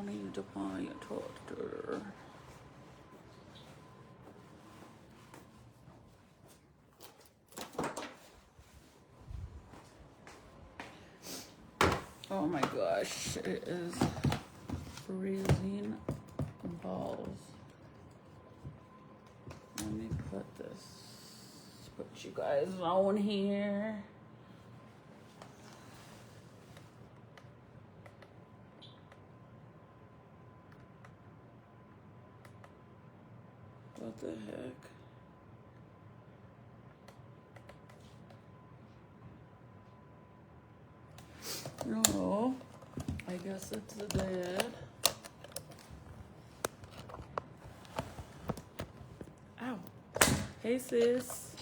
need to buy a toaster. Oh my gosh, it is freezing balls. Let me put you guys on here. What the heck? No, I guess it's dead. Ow. Hey sis.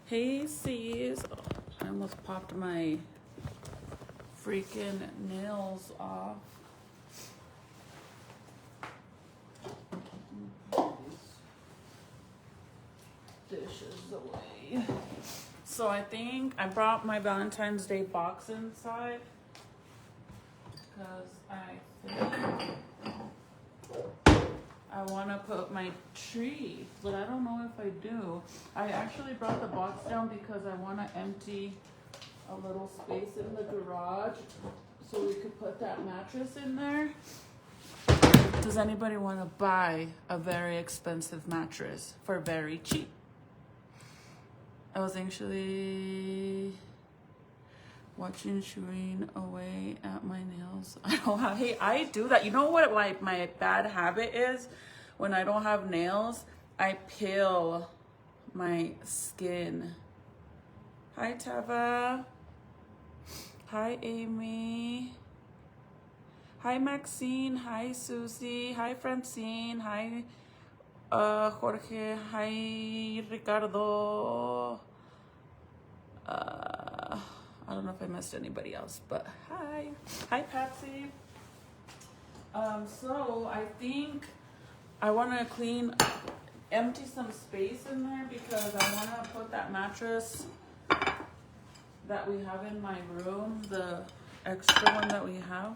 Hey sis. Oh, I almost popped my freaking nails off. Dishes away. So I think I brought my Valentine's Day box inside because I think I want to put my tree, but I don't know if I do. I actually brought the box down because I want to empty a little space in the garage so we could put that mattress in there. Does anybody want to buy a very expensive mattress for very cheap? I was actually watching chewing away at my nails. Hey, I do that. You know what my bad habit is? When I don't have nails, I peel my skin. Hi, Tava. Hi, Amy. Hi, Maxine. Hi, Susie. Hi, Francine. Hi, Jorge. Hi, Ricardo. I don't know if I missed anybody else, but hi. Hi, Patsy. So I think I want to empty some space in there because I want to put that mattress that we have in my room, the extra one that we have.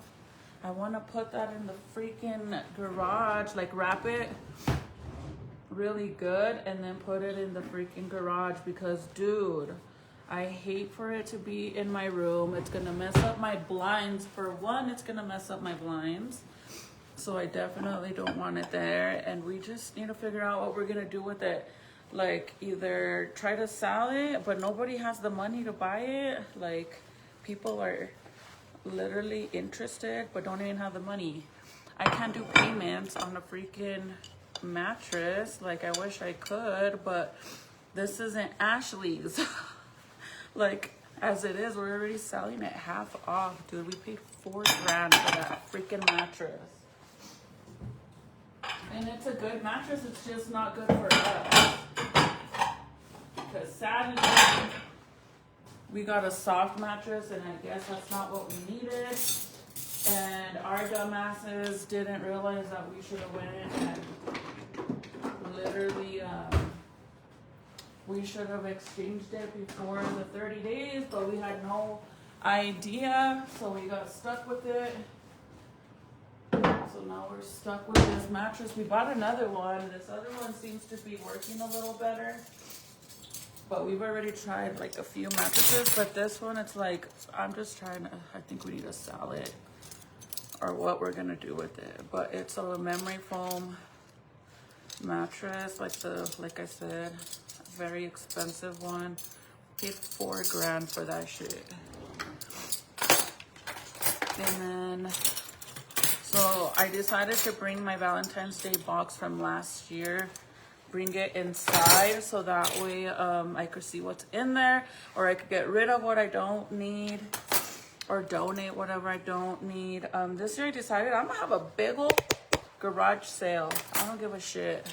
I want to put that in the freaking garage, like wrap it really good and then put it in the freaking garage because, dude, I hate for it to be in my room. It's gonna mess up my blinds. For one, it's gonna mess up my blinds. So I definitely don't want it there. And we just need to figure out what we're gonna do with it. Like either try to sell it, but nobody has the money to buy it. Like people are literally interested, but don't even have the money. I can't do payments on a freaking mattress. Like I wish I could, but this isn't Ashley's. Like as it is, we're already selling it half off, dude. We paid $4,000 for that freaking mattress, and it's a good mattress. It's just not good for us because sadly we got a soft mattress, and I guess that's not what we needed. And our dumbasses didn't realize that we should have went and literally, we should have exchanged it before the 30 days, but we had no idea, so we got stuck with it. So now we're stuck with this mattress. We bought another one. This other one seems to be working a little better. But we've already tried like a few mattresses, but this one, it's like, I'm just trying to, I think we need to sell it or what we're gonna do with it. But it's a memory foam mattress, like I said, very expensive one. Paid $4,000 for that shit. And then, so I decided to bring my Valentine's Day box from last year, bring it inside so that way I could see what's in there, or I could get rid of what I don't need or donate whatever I don't need. This year I decided I'm gonna have a big old garage sale. I don't give a shit.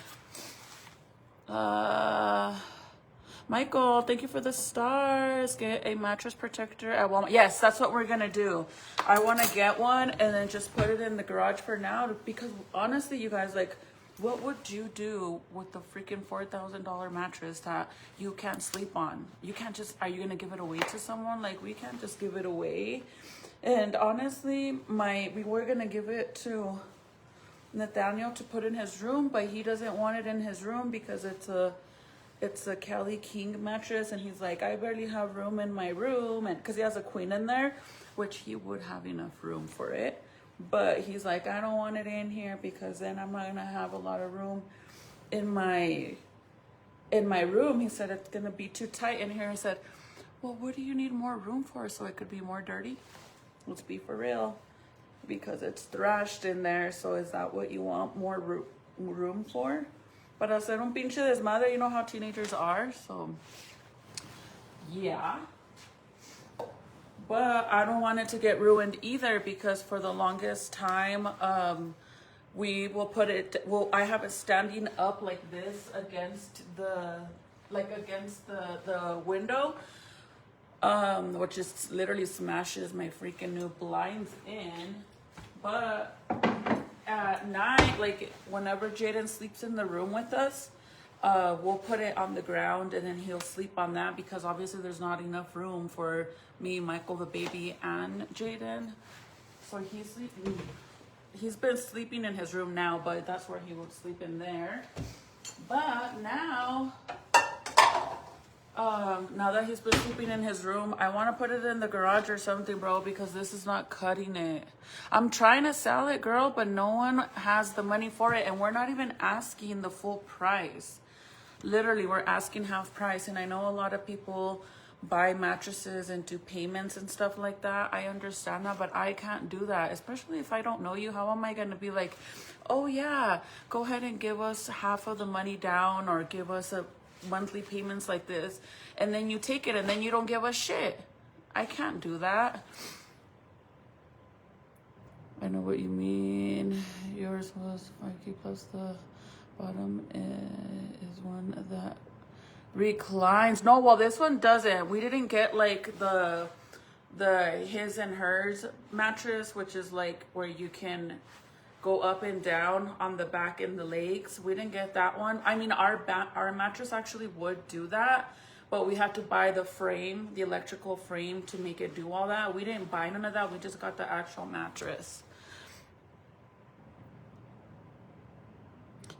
Michael, thank you for the stars. Get a mattress protector at Walmart. Yes, that's what we're gonna do. I want to get one and then just put it in the garage for now, because honestly, you guys, like, what would you do with the freaking $4,000 mattress that you can't sleep on? You can't just, are you gonna give it away to someone? Like, we can't just give it away. And honestly, we were gonna give it to Nathaniel to put in his room, but he doesn't want it in his room because it's a Kelly King mattress, and he's like, I barely have room in my room, and because he has a queen in there, which he would have enough room for it, but he's like, I don't want it in here because then I'm not gonna have a lot of room in my room. He said it's gonna be too tight in here. I said, well, what do you need more room for? So it could be more dirty? Let's be for real, because it's thrashed in there. So is that what you want more room for? But I said, un pinche desmadre, you know how teenagers are, so yeah. But I don't want it to get ruined either, because for the longest time, we will put it, I have it standing up like this against the window, which just literally smashes my freaking new blinds in. But at night, like whenever Jaden sleeps in the room with us, we'll put it on the ground, and then he'll sleep on that, because obviously there's not enough room for me, Michael the baby, and Jaden. So he's been sleeping in his room now, but that's where he would sleep, in there. But now that he's been sleeping in his room, I want to put it in the garage or something, bro, because this is not cutting it. I'm trying to sell it, girl, but no one has the money for it, and we're not even asking the full price. Literally, we're asking half price, and I know a lot of people buy mattresses and do payments and stuff like that. I understand that, but I can't do that, especially if I don't know you. How am I going to be like, oh yeah, go ahead and give us half of the money down, or give us a monthly payments like this, and then you take it and then you don't give us shit? I can't do that. I know what you mean. Yours was 5K plus the bottom is one that reclines. No, well, this one doesn't. We didn't get like the his and hers mattress, which is like where you can go up and down on the back and the legs. We didn't get that one. I mean, our mattress actually would do that, but we had to buy the frame, the electrical frame, to make it do all that. We didn't buy none of that. We just got the actual mattress.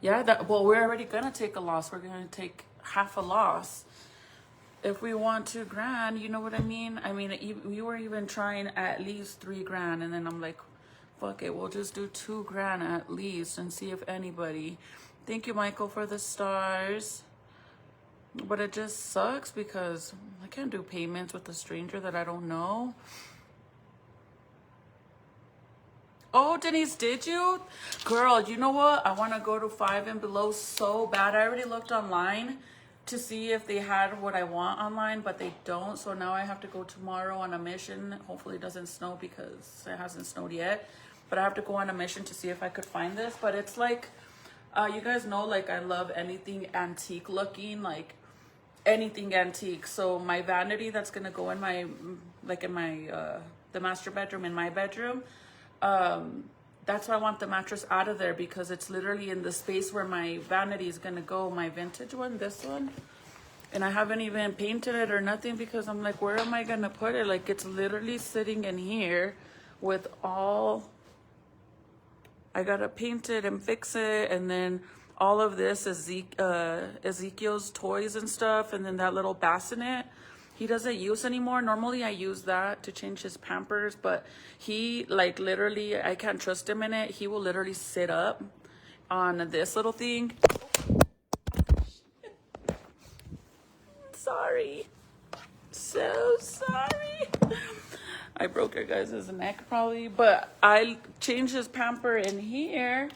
Yeah, well, we're already gonna take a loss. We're gonna take half a loss if we want $2,000. You know what I mean? I mean, we were even trying at least $3,000, and then I'm like, fuck it, we'll just do $2,000 at least and see if anybody. Thank you, Michael, for the stars. But it just sucks because I can't do payments with a stranger that I don't know. Oh, Denise, did you? Girl, you know what? I want to go to Five and Below so bad. I already looked online to see if they had what I want online, but they don't. So now I have to go tomorrow on a mission. Hopefully it doesn't snow because it hasn't snowed yet. But I have to go on a mission to see if I could find this. But it's like, you guys know, like, I love anything antique looking, like anything antique. So my vanity that's gonna go in my, like in my, the master bedroom, in my bedroom, that's why I want the mattress out of there, because it's literally in the space where my vanity is gonna go, my vintage one, this one. And I haven't even painted it or nothing, because I'm like, where am I gonna put it? Like, it's literally sitting in here with all, I gotta paint it and fix it, and then all of this is Ezekiel's toys and stuff, and then that little bassinet he doesn't use anymore. Normally I use that to change his Pampers, but he, like, literally, I can't trust him in it. He will literally sit up on this little thing. Sorry. So sorry. I broke your guys' neck probably, but I changed his pamper in here.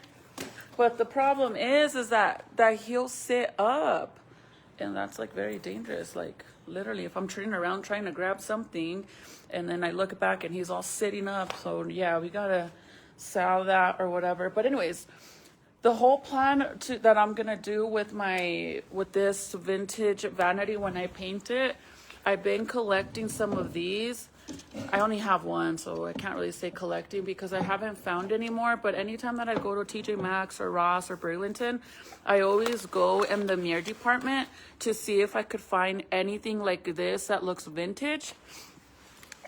But the problem is that he'll sit up, and that's like very dangerous. Like, literally, if I'm turning around trying to grab something, and then I look back and he's all sitting up. So yeah, we gotta sell that or whatever. But anyways, the whole plan that I'm gonna do with this vintage vanity when I paint it, I've been collecting some of these. I only have one, so I can't really say collecting because I haven't found any more. But anytime that I go to TJ Maxx or Ross or Burlington, I always go in the mirror department to see if I could find anything like this that looks vintage.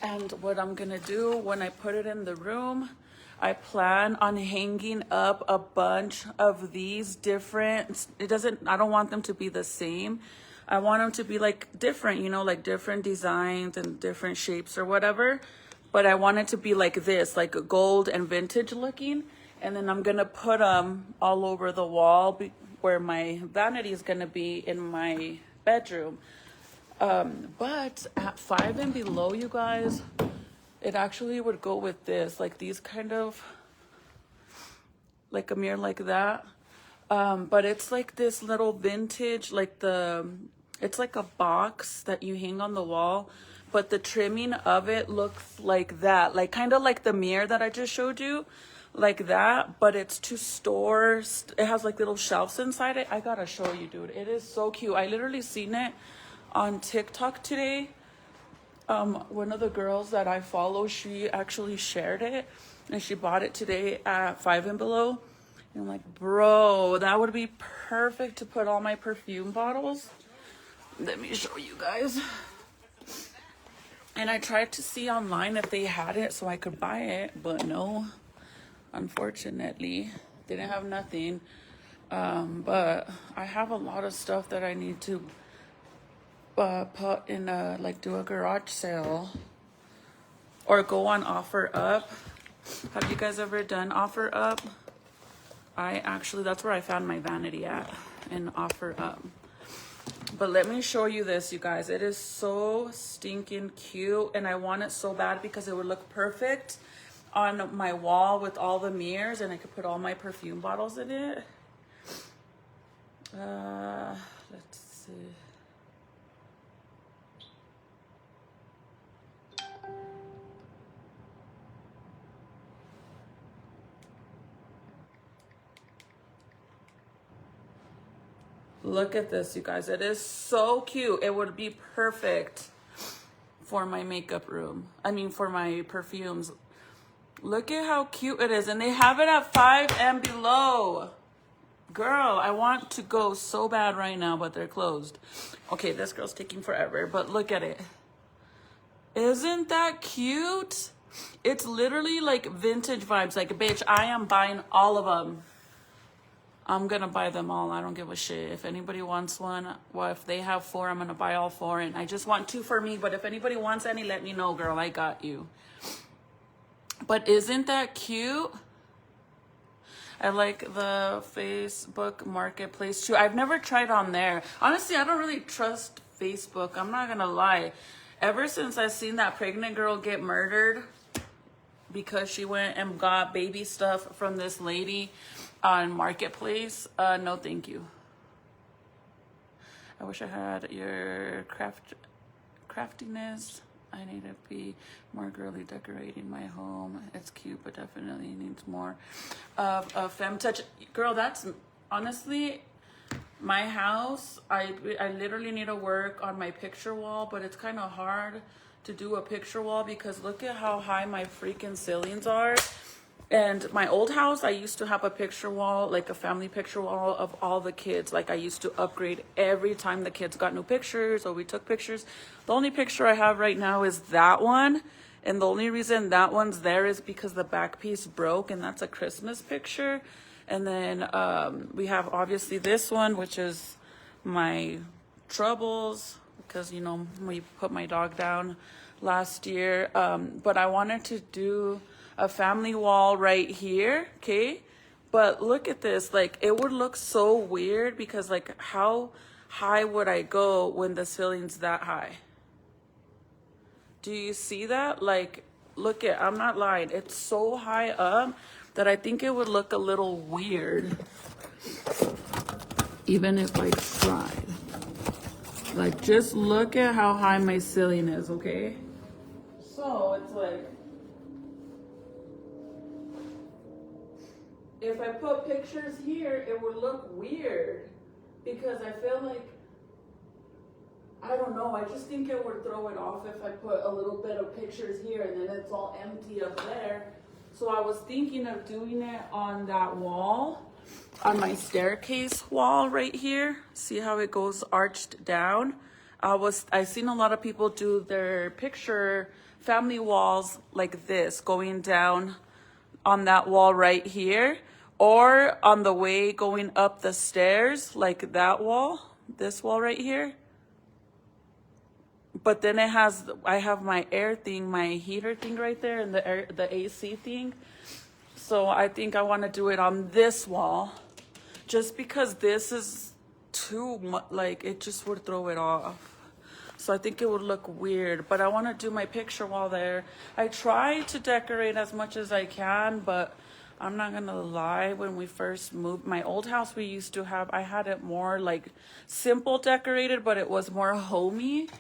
And what I'm gonna do when I put it in the room, I plan on hanging up a bunch of these different, I don't want them to be the same. I want them to be like different, you know, like different designs and different shapes or whatever. But I want it to be like this, like gold and vintage looking. And then I'm gonna put them all over the wall where my vanity is gonna be in my bedroom. But at 5 and below, you guys, it actually would go with this, like these kind of, like a mirror like that. But it's like this little vintage, like it's like a box that you hang on the wall, but the trimming of it looks like that, like kind of like the mirror that I just showed you, like that, but it's to store, it has like little shelves inside it. I gotta show you, dude. It is so cute. I literally seen it on TikTok today. One of the girls that I follow, she actually shared it and she bought it today at 5 and below. And I'm like, bro, that would be perfect to put all my perfume bottles. Let me show you guys. And I tried to see online if they had it so I could buy it, but no, unfortunately, they didn't have nothing. But I have a lot of stuff that I need to put in like do a garage sale or go on OfferUp. Have you guys ever done OfferUp? That's where I found my vanity at, in OfferUp. But let me show you this, you guys. It is so stinking cute, and I want it so bad because it would look perfect on my wall with all the mirrors, and I could put all my perfume bottles in it. Let's see. Look at this, you guys. It is so cute. It would be perfect for my makeup room. I mean, for my perfumes. Look at how cute it is. And they have it at 5 and below. Girl, I want to go so bad right now, but they're closed. Okay, this girl's taking forever, but look at it. Isn't that cute? It's literally like vintage vibes. Like, bitch, I am buying all of them. I'm gonna buy them all. I don't give a shit. If anybody wants one, well, if they have 4, I'm gonna buy all 4. And I just want 2 for me. But if anybody wants any, let me know, girl. I got you. But isn't that cute? I like the Facebook Marketplace too. I've never tried on there. Honestly, I don't really trust Facebook. I'm not gonna lie. Ever since I seen that pregnant girl get murdered because she went and got baby stuff from this lady on Marketplace, no thank you. I wish I had your craftiness. I need to be more girly decorating my home. It's cute, but definitely needs more of a femme touch. Girl, that's honestly my house. I literally need to work on my picture wall, but it's kind of hard to do a picture wall because look at how high my freaking ceilings are. And my old house, I used to have a picture wall, like a family picture wall of all the kids. Like I used to upgrade every time the kids got new pictures or we took pictures. The only picture I have right now is that one. And the only reason that one's there is because the back piece broke, and that's a Christmas picture. And then we have obviously this one, which is my troubles because, you know, we put my dog down last year. But I wanted to do a family wall right here, okay? But look at this, like it would look so weird because like how high would I go when the ceiling's that high? Do you see that? Like, look at, I'm not lying, it's so high up that I think it would look a little weird even if I tried. Like, just look at how high my ceiling is, okay? So it's like, if I put pictures here, it would look weird because I feel like, I don't know, I just think it would throw it off if I put a little bit of pictures here and then it's all empty up there. So I was thinking of doing it on that wall, on my staircase wall right here. See how it goes arched down? I seen a lot of people do their picture family walls like this going down on that wall right here, or on the way going up the stairs, like that wall, this wall right here. But then it has, I have my air thing, my heater thing right there, and the AC thing. So I think I want to do it on this wall, just because this is too much, like it just would throw it off. So I think it would look weird, but I want to do my picture wall there. I try to decorate as much as I can, but I'm not gonna lie, when we first moved, my old house we used to have, I had it more like simple decorated, but it was more homey.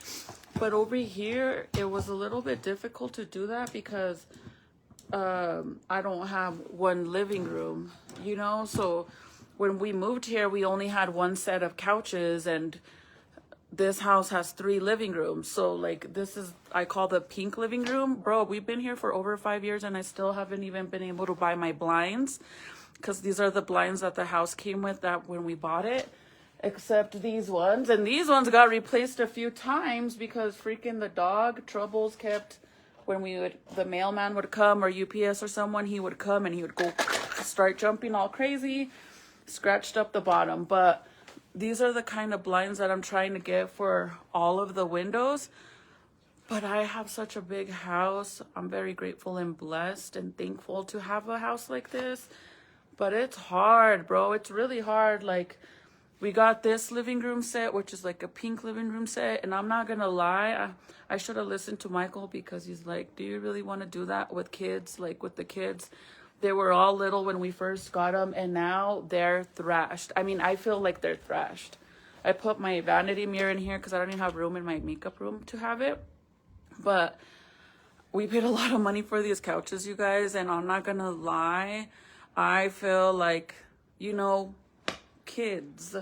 But over here, it was a little bit difficult to do that because I don't have one living room, you know? So when we moved here, we only had one set of couches, and this house has 3 living rooms. So like this is, I call the pink living room. Bro, we've been here for over 5 years and I still haven't even been able to buy my blinds, because these are the blinds that the house came with that when we bought it, except these ones. And these ones got replaced a few times because freaking the dog troubles kept, when the mailman would come, or UPS or someone, he would come and he would go start jumping all crazy, scratched up the bottom. But these are the kind of blinds that I'm trying to get for all of the windows. But I have such a big house. I'm very grateful and blessed and thankful to have a house like this. But it's hard, bro. It's really hard. Like, we got this living room set, which is like a pink living room set. And I'm not going to lie, I should have listened to Michael, because he's like, do you really want to do that with kids? Like with the kids, they were all little when we first got them, and now they're thrashed. I mean, I feel like they're thrashed. I put my vanity mirror in here because I don't even have room in my makeup room to have it. But we paid a lot of money for these couches, you guys, and I'm not going to lie, I feel like, you know, kids.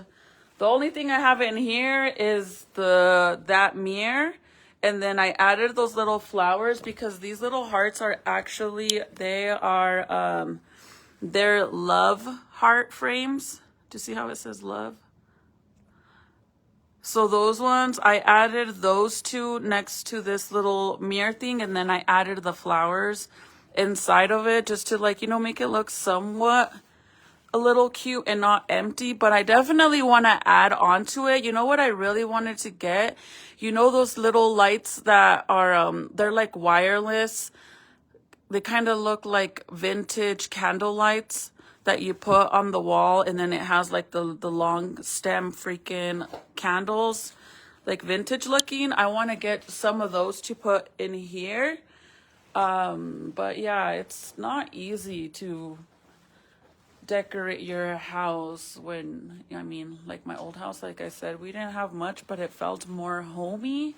The only thing I have in here is that mirror. And then I added those little flowers because these little hearts are actually, they're love heart frames. Do you see how it says love? So those ones, I added those 2 next to this little mirror thing. And then I added the flowers inside of it just to, like, you know, make it look somewhat a little cute and not empty. But I definitely want to add on to it. You know what I really wanted to get? You know those little lights that are, they're like wireless. They kind of look like vintage candle lights that you put on the wall, and then it has like the long stem freaking candles, like vintage looking. I want to get some of those to put in here. But yeah, it's not easy to decorate your house when, I mean, like my old house, like I said, we didn't have much, but it felt more homey.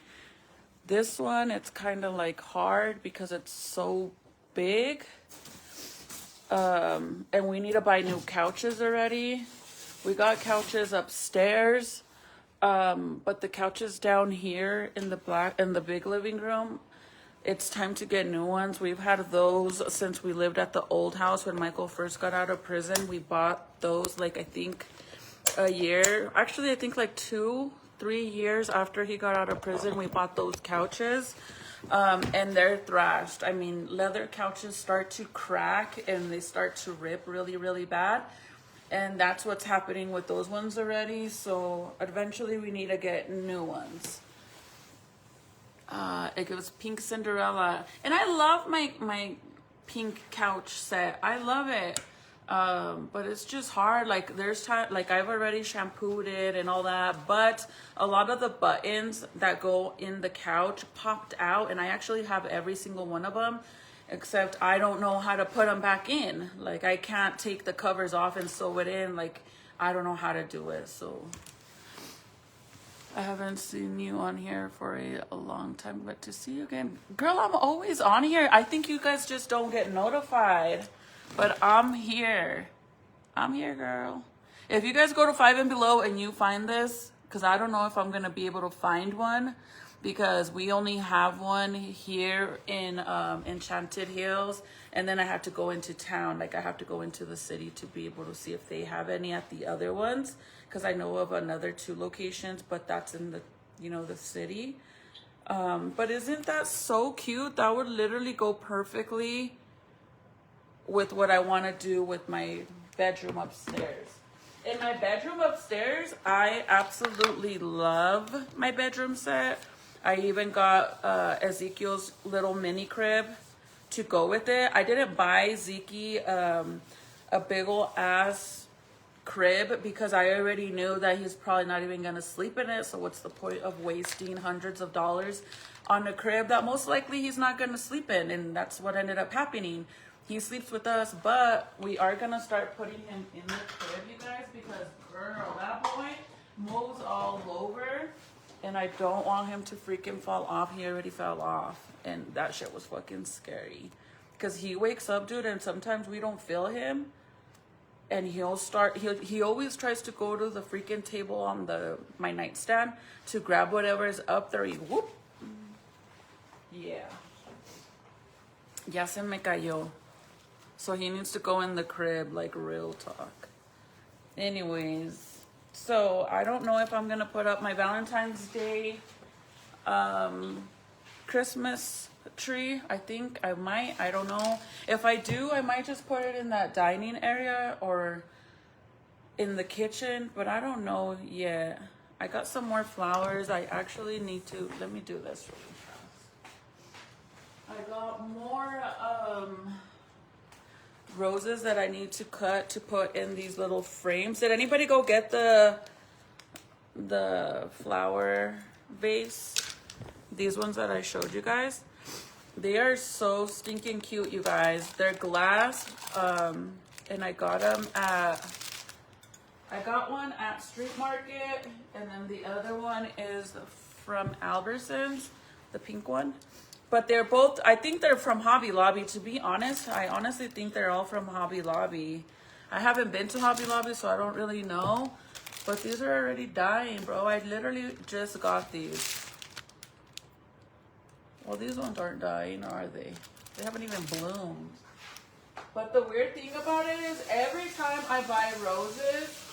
This one, it's kind of like hard because it's so big. And we need to buy new couches already. We got couches upstairs, but the couches down here in the big living room, it's time to get new ones. We've had those since we lived at the old house. When Michael first got out of prison, we bought those, like, I think a year, actually I think like 2-3 years after he got out of prison, we bought those couches. And they're thrashed. I mean, leather couches start to crack and they start to rip really, really bad. And that's what's happening with those ones already. So eventually we need to get new ones. It was pink Cinderella. And I love my pink couch set. I love it. But it's just hard. Like, there's time, like, I've already shampooed it and all that, but a lot of the buttons that go in the couch popped out, and I actually have every single one of them, except I don't know how to put them back in. Like, I can't take the covers off and sew it in. Like, I don't know how to do it. So I haven't seen you on here for a long time, but to see you again, girl, I'm always on here. I think you guys just don't get notified. But I'm here. I'm here, girl. If you guys go to 5 and below and you find this, because I don't know if I'm going to be able to find one, because we only have one here in Enchanted Hills. And then I have to go into town. Like, I have to go into the city to be able to see if they have any at the other ones. Because I know of another 2 locations, but that's in the, you know, the city. But isn't that so cute? That would literally go perfectly with what I want to do with my bedroom upstairs. In my bedroom upstairs, I absolutely love my bedroom set. I even got Ezekiel's little mini crib to go with it. I didn't buy Zeke a big ol' ass crib because I already knew that he's probably not even gonna sleep in it. So what's the point of wasting hundreds of dollars on a crib that most likely he's not gonna sleep in? And that's what ended up happening. He sleeps with us, but we are gonna start putting him in the crib, you guys, because girl, that boy moves all over, and I don't want him to freaking fall off. He already fell off, and that shit was fucking scary. Because he wakes up, dude, and sometimes we don't feel him, and he always tries to go to the freaking table on my nightstand to grab whatever is up there. Whoop. Yeah. Ya se me cayó. So he needs to go in the crib, like real talk. Anyways, so I don't know if I'm gonna put up my Valentine's Day Christmas tree. I think I might. I don't know. If I do, I might just put it in that dining area or in the kitchen, but I don't know yet. I got some more flowers. I actually need to, let me do this really fast. I got more roses that I need to cut to put in these little frames. Did anybody go get the flower vase? These ones that I showed you guys. They are so stinking cute, you guys. They're glass, and I got them I got one at Street Market, and then the other one is from Albertsons, the pink one. But they're both, I think they're from Hobby Lobby. To be honest, I honestly think they're all from Hobby Lobby. I haven't been to Hobby Lobby, so I don't really know. But these are already dying, bro. I literally just got these. Well, these ones aren't dying, are they? They haven't even bloomed. But the weird thing about it is every time I buy roses,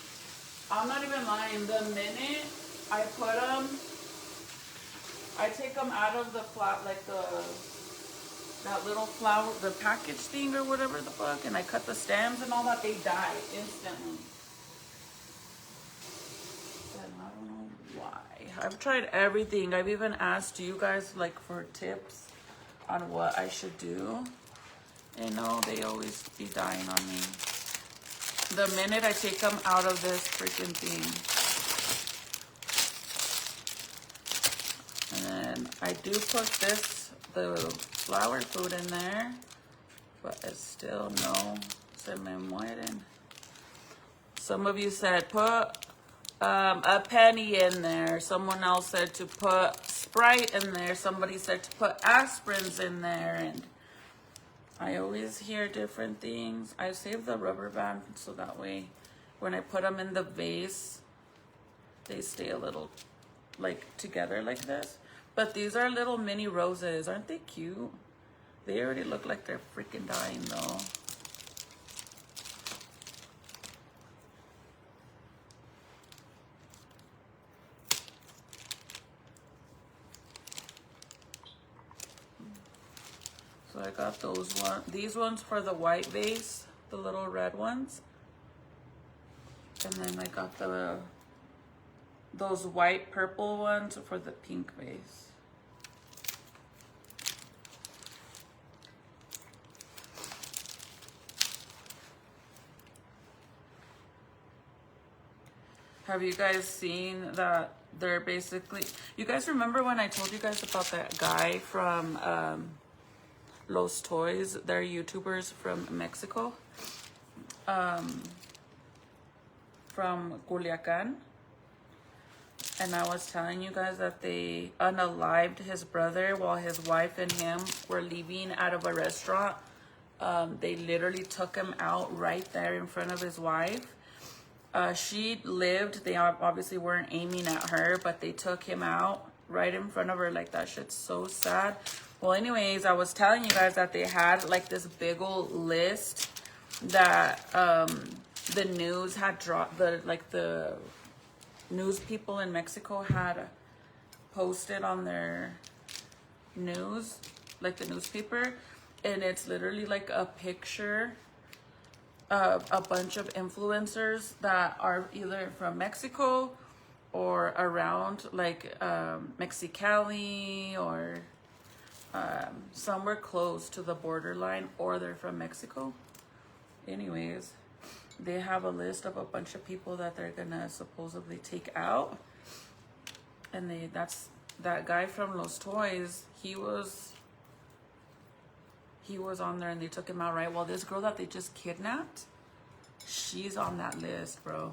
I'm not even lying, the minute I put them, I take them out of the that little flower, the package thing or whatever the fuck, and I cut the stems and all that, they die instantly. And I don't know why. I've tried everything. I've even asked you guys like for tips on what I should do. And no, they always be dying on me. The minute I take them out of this freaking thing. And then I do put the flower food in there, but it's still no, se me mueren. Some of you said put a penny in there. Someone else said to put Sprite in there. Somebody said to put aspirins in there, and I always hear different things. I save the rubber band so that way when I put them in the vase, they stay a little like together like this. But these are little mini roses. Aren't they cute? They already look like they're freaking dying though. So I got these ones for the white vase, the little red ones. And then I got those white purple ones for the pink vase. Have you guys seen that they're basically, you guys remember when I told you guys about that guy from Los Toys? They're YouTubers from Mexico, from Culiacan. And I was telling you guys that they unalived his brother while his wife and him were leaving out of a restaurant. They literally took him out right there in front of his wife. She lived, they obviously weren't aiming at her, but they took him out right in front of her. Like, that shit's so sad. Well, anyways, I was telling you guys that they had like this big old list that the news had dropped, the news people in Mexico had posted on their news, like the newspaper, and it's literally like a picture of a bunch of influencers that are either from Mexico or around like Mexicali or somewhere close to the borderline, or they're from Mexico. Anyways, they have a list of a bunch of people that they're gonna supposedly take out, and that's that guy from Los Toys. He was on there, and they took him out, right? Well, this girl that they just kidnapped, she's on that list, bro,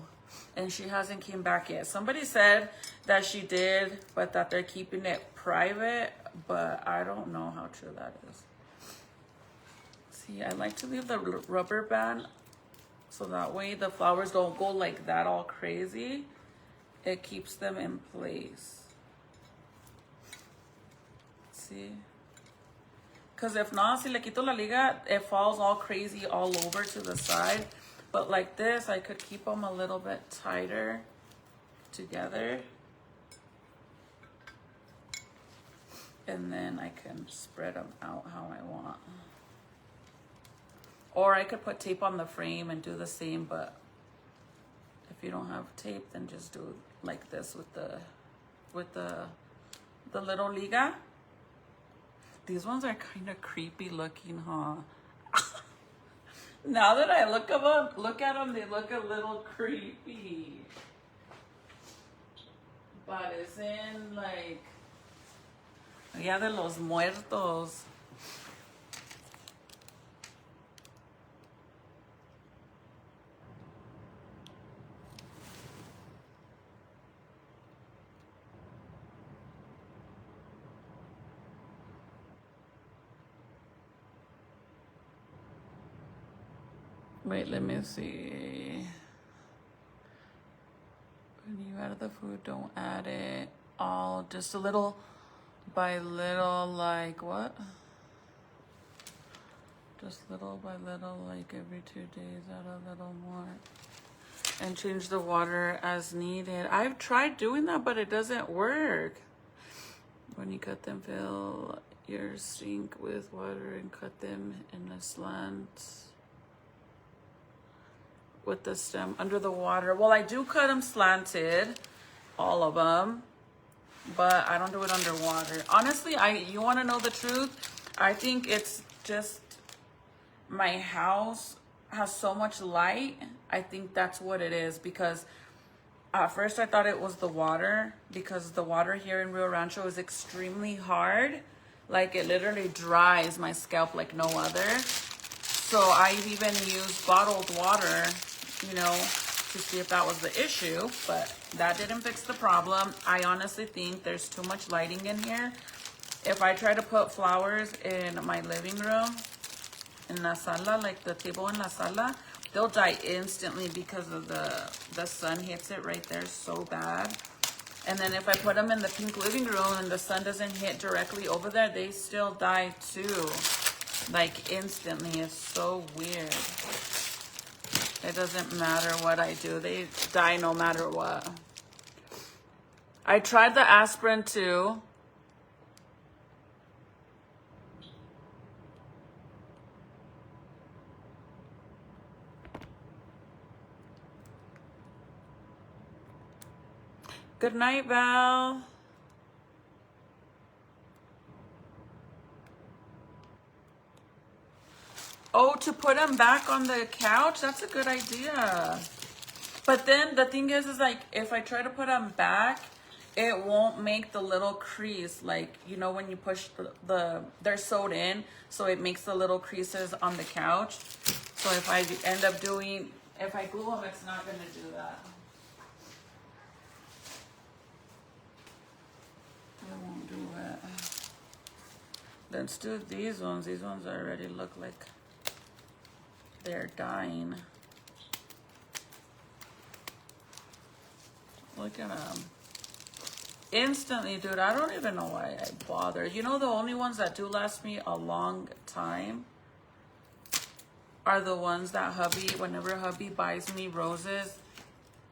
and she hasn't came back yet. Somebody said that she did, but that they're keeping it private, but I don't know how true that is. See, I like to leave the rubber band so that way the flowers don't go like that all crazy. It keeps them in place. See? Because if not, si le quito la liga, it falls all crazy all over to the side. But like this, I could keep them a little bit tighter together. And then I can spread them out how I want. Or I could put tape on the frame and do the same, but if you don't have tape, then just do like this with the little liga. These ones are kind of creepy looking, huh? Now that I look at them, they look a little creepy. But it's in like Día de los Muertos. Wait, let me see. When you add the food, don't add it all, just a little by little, like what? Just little by little, like every 2 days, add a little more. And change the water as needed. I've tried doing that, but it doesn't work. When you cut them, fill your sink with water and cut them in a slant with the stem under the water. Well, I do cut them slanted, all of them, but I don't do it underwater. Honestly, you want to know the truth? I think it's just my house has so much light. I think that's what it is, because at first I thought it was the water, because the water here in Rio Rancho is extremely hard. Like, it literally dries my scalp like no other. So I even used bottled water, you know, to see if that was the issue, but that didn't fix the problem. I honestly think there's too much lighting in here. If I try to put flowers in my living room, in la sala, like the table in la sala, they'll die instantly because of the sun hits it right there so bad. And then if I put them in the pink living room and the sun doesn't hit directly over there, they still die too. Like instantly. It's so weird. It doesn't matter what I do. They die no matter what. I tried the aspirin too. Good night, Val. Oh, to put them back on the couch? That's a good idea. But then the thing is like, if I try to put them back, it won't make the little crease. Like, you know, when you push they're sewed in, so it makes the little creases on the couch. So if I end up if I glue them, it's not going to do that. I won't do it. Let's do these ones. These ones already look like they're dying. Look at them. Instantly, dude, I don't even know why I bother. You know, the only ones that do last me a long time are the ones that whenever hubby buys me roses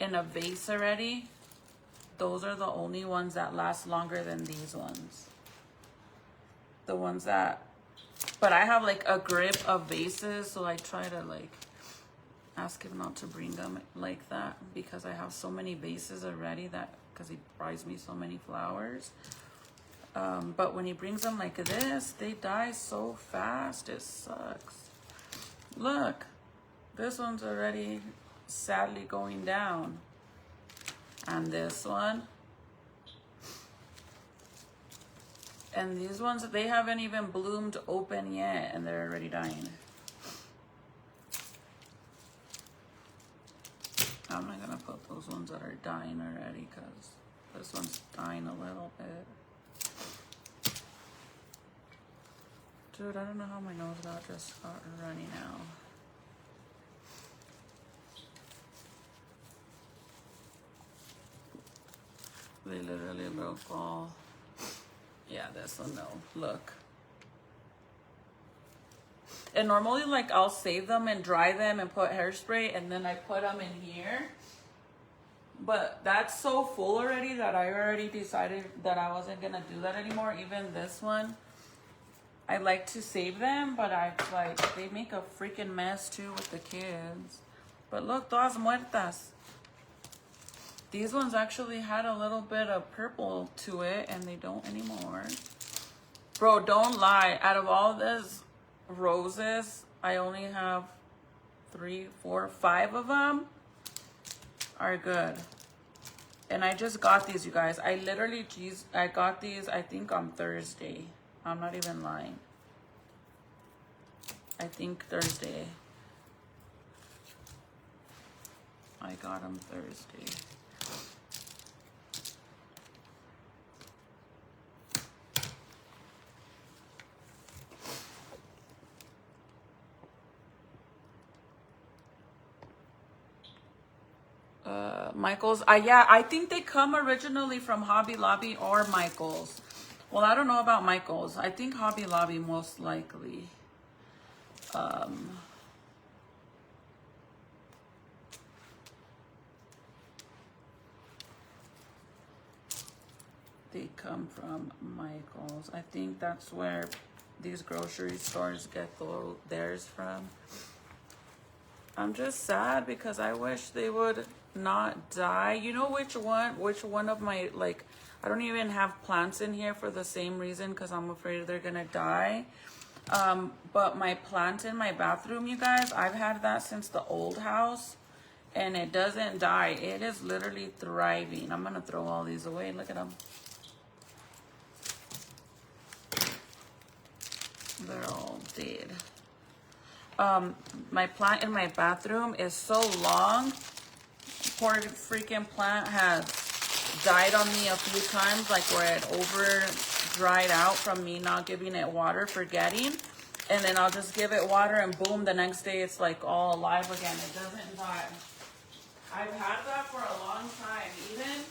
in a vase already, those are the only ones that last longer than these ones. the ones that, but I have like a grip of vases, so I try to like ask him not to bring them like that because I have so many vases already that, because he buys me so many flowers. But when he brings them like this, they die so fast, it sucks. Look, this one's already sadly going down. And this one. And these ones, they haven't even bloomed open yet, and they're already dying. I'm not gonna put those ones that are dying already, because this one's dying a little bit. Dude, I don't know how my nose just got runny now. They literally broke all. Yeah, this one, no. Look. And normally, like, I'll save them and dry them and put hairspray, and then I put them in here. But that's so full already that I already decided that I wasn't going to do that anymore. Even this one, I like to save them, but they make a freaking mess too with the kids. But look, todas muertas. These ones actually had a little bit of purple to it, and they don't anymore. Bro, don't lie. Out of all these roses, I only have 3, 4, 5 of them are good. And I just got these, you guys. I got these, I think, on Thursday. I'm not even lying. I think Thursday. I got them Thursday. Michael's. Yeah, I think they come originally from Hobby Lobby or Michael's. Well, I don't know about Michael's. I think Hobby Lobby most likely. They come from Michael's. I think that's where these grocery stores get theirs from. I'm just sad because I wish they would not die. You know which one of my, like, I don't even have plants in here for the same reason, because I'm afraid they're gonna die. But my plant in my bathroom, you guys, I've had that since the old house, and it doesn't die. It is literally thriving. I'm gonna throw all these away. Look at them. They're all dead. My plant in my bathroom is so long. Poor freaking plant has died on me a few times, like where it over dried out from me not giving it water, forgetting. And then I'll just give it water and boom, the next day it's like all alive again. It doesn't die. I've had that for a long time, even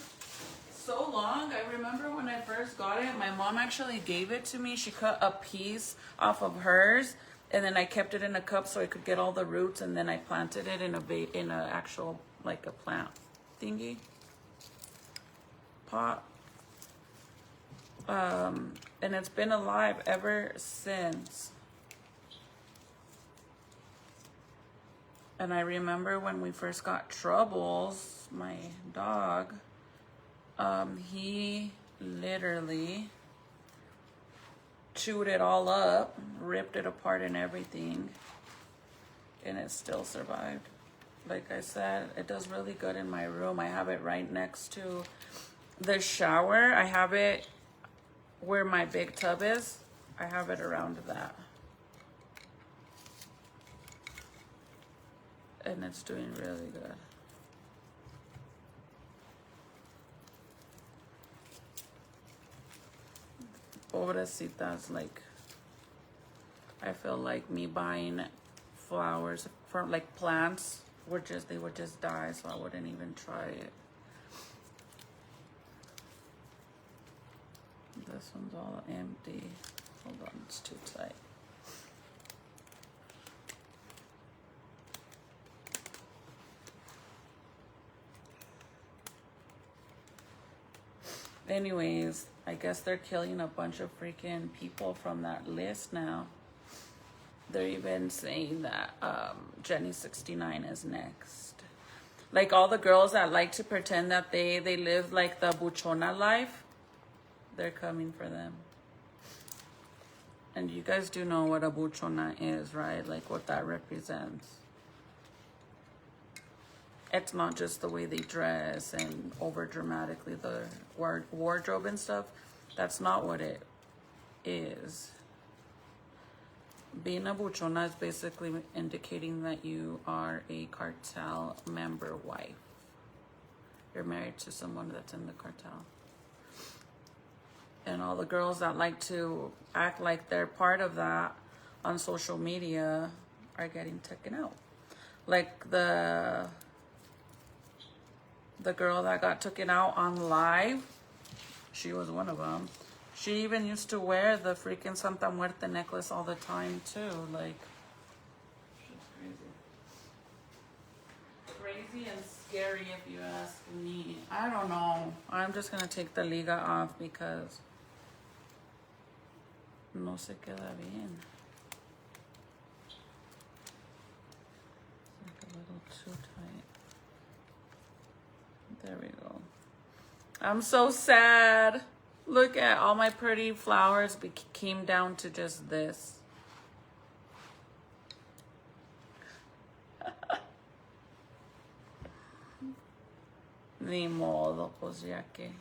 so long. I remember when I first got it, my mom actually gave it to me. She cut a piece off of hers, and then I kept it in a cup so I could get all the roots, and then I planted it in a actual, like a plant thingy pot. And it's been alive ever since. And I remember when we first got Troubles, my dog, he literally chewed it all up, ripped it apart and everything, and it still survived. Like I said, it does really good in my room. I have it right next to the shower. I have it where my big tub is. I have it around that. And it's doing really good. Pobrecitas, like, I feel like me buying flowers for like plants they would just die, so I wouldn't even try it. This one's all empty. Hold on, it's too tight. Anyways, I guess they're killing a bunch of freaking people from that list now. They're even saying that Jenny 69 is next. Like all the girls that like to pretend that they live like the buchona life, they're coming for them. And you guys do know what a buchona is, right? Like what that represents. It's not just the way they dress and over dramatically the wardrobe and stuff. That's not what it is. Being a buchona is basically indicating that you are a cartel member wife. You're married to someone that's in the cartel. And all the girls that like to act like they're part of that on social media are getting taken out. Like the girl that got taken out on live, she was one of them. She even used to wear the freaking Santa Muerte necklace all the time too. Like, she's crazy. Crazy and scary if you ask me. I don't know. I'm just gonna take the liga off because no se queda bien. It's like a little too tight. There we go. I'm so sad. Look at all my pretty flowers came down to just this. Ni modo, pues ya que.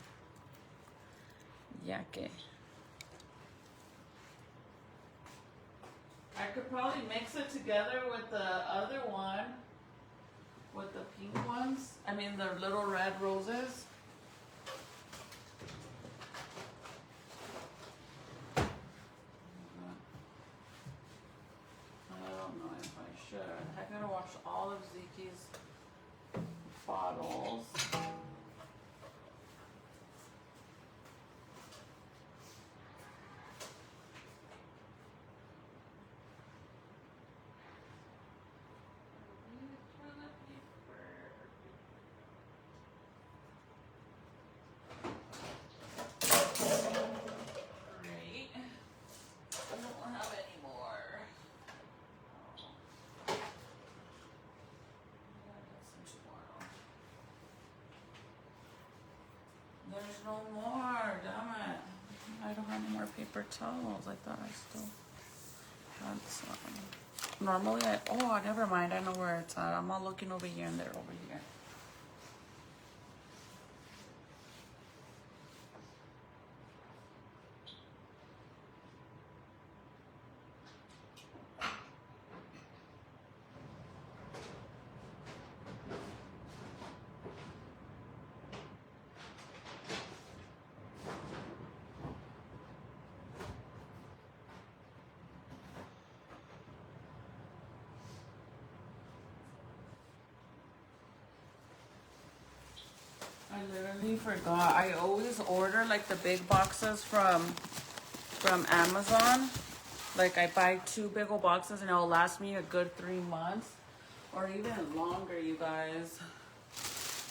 I could probably mix it together with the other one. With the pink ones. I mean the little red roses. I gotta wash all of Ziki's bottles. Great. I don't have any more. There's no more, damn it. I don't have any more paper towels. I thought I still had some. Normally never mind. I know where it's at. I'm all looking over here and they're over here. I literally forgot. I always order like the big boxes from Amazon. Like I buy 2 big old boxes and it'll last me a good 3 months or even longer, you guys.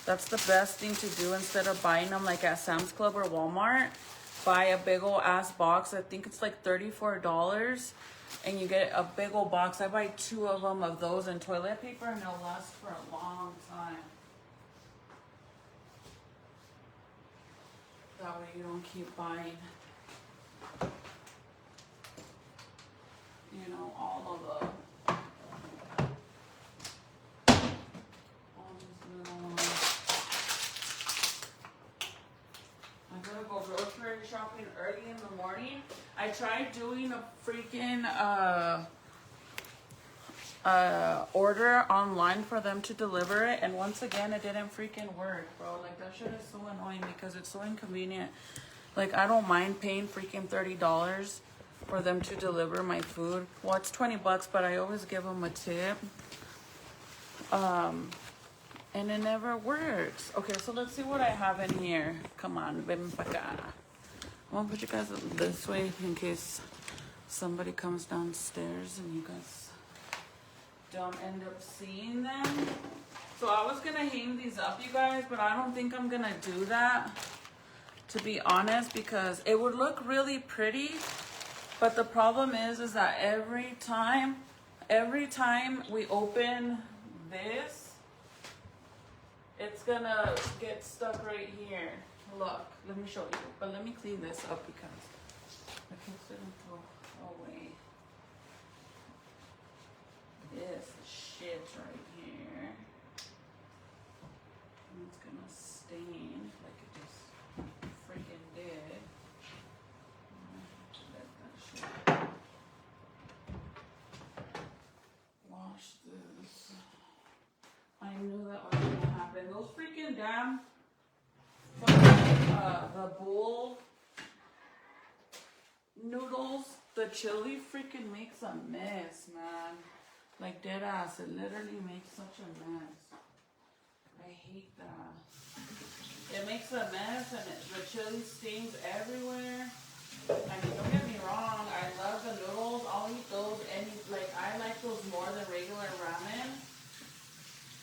That's the best thing to do instead of buying them like at Sam's Club or Walmart. Buy a big old ass box. I think it's like $34 and you get a big old box. I buy 2 of them of those in toilet paper and they'll last for a long time. That way you don't keep buying, you know, all these little ones. I gotta go grocery shopping early in the morning. I tried doing a freaking order online for them to deliver it, and once again it didn't freaking work, bro. Like that shit is so annoying because it's so inconvenient. Like I don't mind paying freaking $30 for them to deliver my food. Well, it's $20, but I always give them a tip. And it never works. Okay, so let's see what I have in here. Come on, ven pa acá. I'm gonna put you guys this way in case somebody comes downstairs and you guys don't end up seeing them. So I was gonna hang these up, you guys, but I don't think I'm gonna do that to be honest, because it would look really pretty. But the problem is that every time we open this, it's gonna get stuck right here. Look, let me show you. But let me clean this up because the kids didn't throw away this shit right here. And it's gonna stain like it just freaking did. Let that shit wash this. I knew that was gonna happen. Those freaking damn the bowl noodles, the chili freaking makes a mess, man. Like dead ass, it literally makes such a mess. I hate that. It makes a mess and the chili stains everywhere. I mean, don't get me wrong, I love the noodles. I'll eat those I like those more than regular ramen.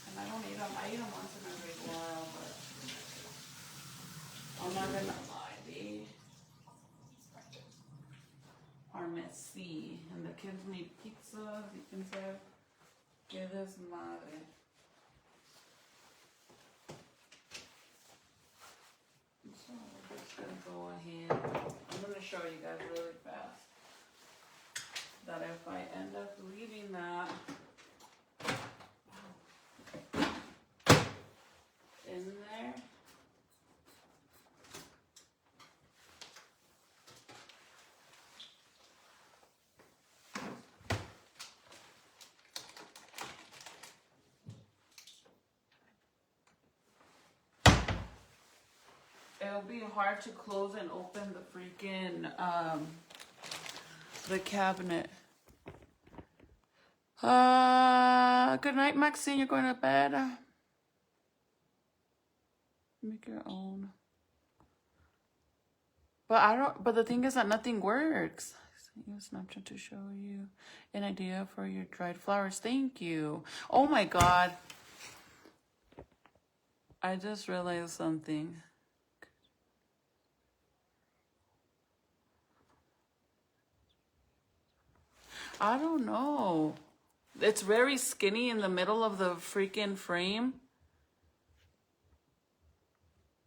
And I don't eat them. I eat them once in a great while, but I'm not gonna lie, they are messy. And the kids need pizzas. You can say, que desmadre. So we're just gonna go ahead. I'm gonna show you guys really fast that if I end up leaving that in there, it'll be hard to close and open the freaking the cabinet. Good night, Maxine. You're going to bed. Make your own. But the thing is that nothing works. Use Snapchat to show you an idea for your dried flowers. Thank you. Oh my God. I just realized something. I don't know. It's very skinny in the middle of the freaking frame.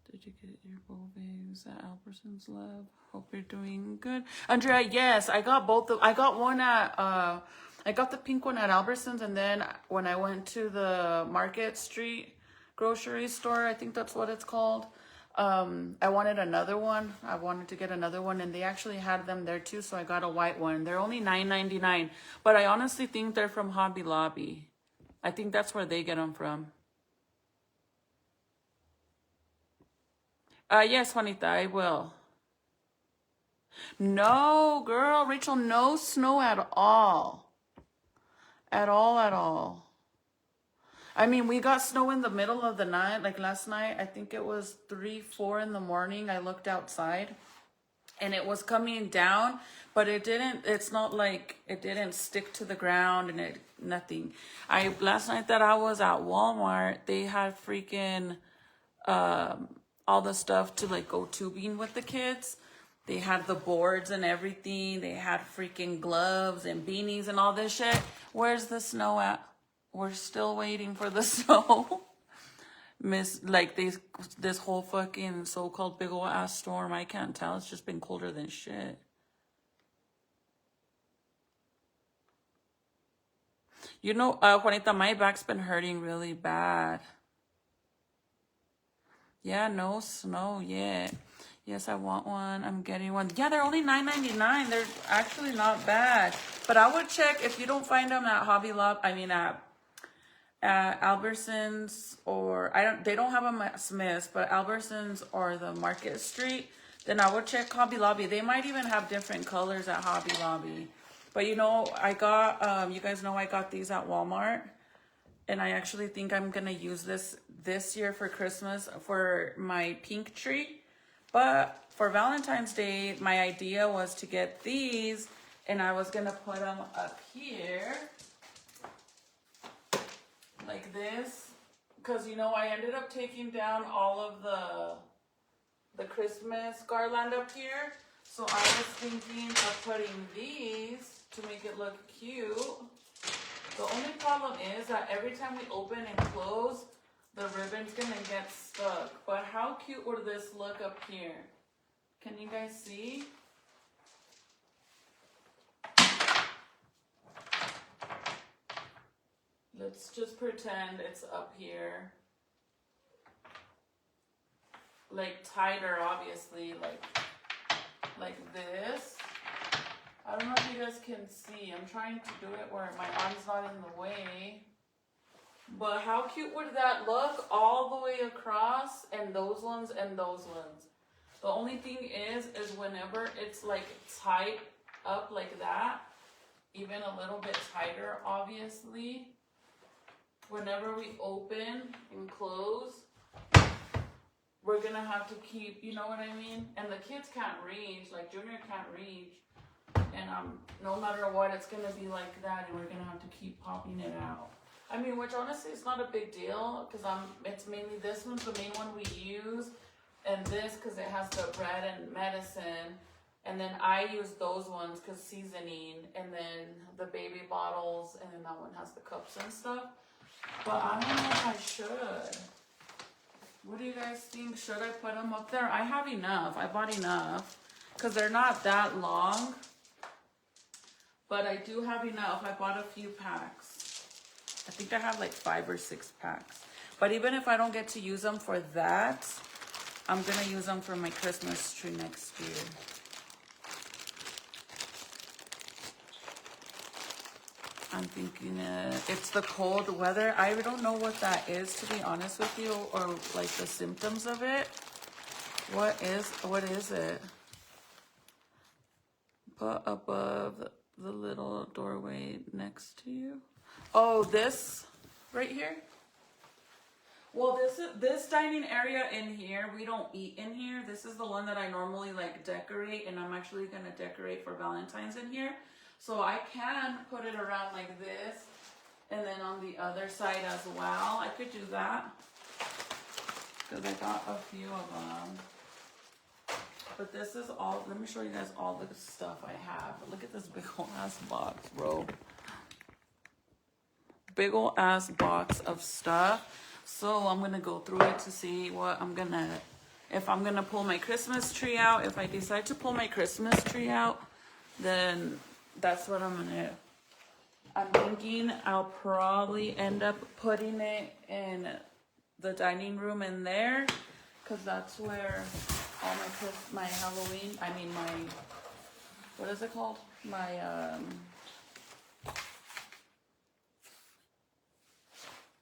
Did you get your bowl bags at Albertsons Lab? Hope you're doing good. Andrea, yes, I got both. I got one at, I got the pink one at Albertsons, and then when I went to the Market Street grocery store, I think that's what it's called, I wanted another one. I wanted to get another one, and they actually had them there too, so I got a white one. They're only $9.99, but I honestly think they're from Hobby Lobby. I think that's where they get them from. Yes, Juanita, I will. No, girl, Rachel, no snow at all. At all, at all. I mean, we got snow in the middle of the night, like last night. I think it was 3, 4 in the morning. I looked outside and it was coming down, but it didn't, it's not like it didn't stick to the ground and nothing. Last night that I was at Walmart, they had freaking, all the stuff to like go tubing with the kids. They had the boards and everything. They had freaking gloves and beanies and all this shit. Where's the snow at? We're still waiting for the snow. This whole fucking so-called big ol' ass storm, I can't tell. It's just been colder than shit. You know, Juanita, my back's been hurting really bad. Yeah, no snow yet. Yes, I want one. I'm getting one. Yeah, they're only $9.99. They're actually not bad. But I would check if you don't find them at Hobby Lobby. I mean, at Albertsons, or they don't have them at Smith's, but Albertsons or the Market Street, then I would check Hobby Lobby. They might even have different colors at Hobby Lobby. But you know, I got you guys know I got these at Walmart, and I actually think I'm gonna use this year for Christmas for my pink tree. But for Valentine's Day, my idea was to get these, and I was gonna put them up here like this, because you know I ended up taking down all of the Christmas garland up here. So I was thinking of putting these to make it look cute. The only problem is that every time we open and close, the ribbon's gonna get stuck. But how cute would this look up here? Can you guys see? Let's just pretend it's up here. Like tighter, obviously, like this. I don't know if you guys can see. I'm trying to do it where my arm's not in the way. But how cute would that look all the way across, and those ones and those ones? The only thing is whenever it's like tight up like that, even a little bit tighter, obviously, whenever we open and close, we're gonna have to keep, you know what I mean? And the kids can't reach, like Junior can't reach. And no matter what, it's gonna be like that, and we're gonna have to keep popping it out. I mean, which honestly is not a big deal, because it's mainly this one's the main one we use, and this because it has the bread and medicine, and then I use those ones because seasoning, and then the baby bottles, and then that one has the cups and stuff. But I don't know if I should. What do you guys think? Should I put them up there? I have enough. I bought enough because they're not that long. But I do have enough. I bought a few packs. I think I have like 5 or 6 packs. But even if I don't get to use them for that, I'm going to use them for my Christmas tree next year. I'm thinking it's the cold weather. I don't know what that is, to be honest with you, or like the symptoms of it. What is it? Put above the little doorway next to you. Oh, this right here. Well, this dining area in here, we don't eat in here. This is the one that I normally like decorate, and I'm actually gonna decorate for Valentine's in here. So I can put it around like this, and then on the other side as well. I could do that because I got a few of them. But this is all, let me show you guys all the stuff I have. Look at this big old ass box, bro. Big old ass box of stuff. So I'm gonna go through it to see what if I'm gonna pull my Christmas tree out. If I decide to pull my Christmas tree out, then that's what I'm gonna do. I'm thinking I'll probably end up putting it in the dining room in there, because that's where all my Halloween, what is it called?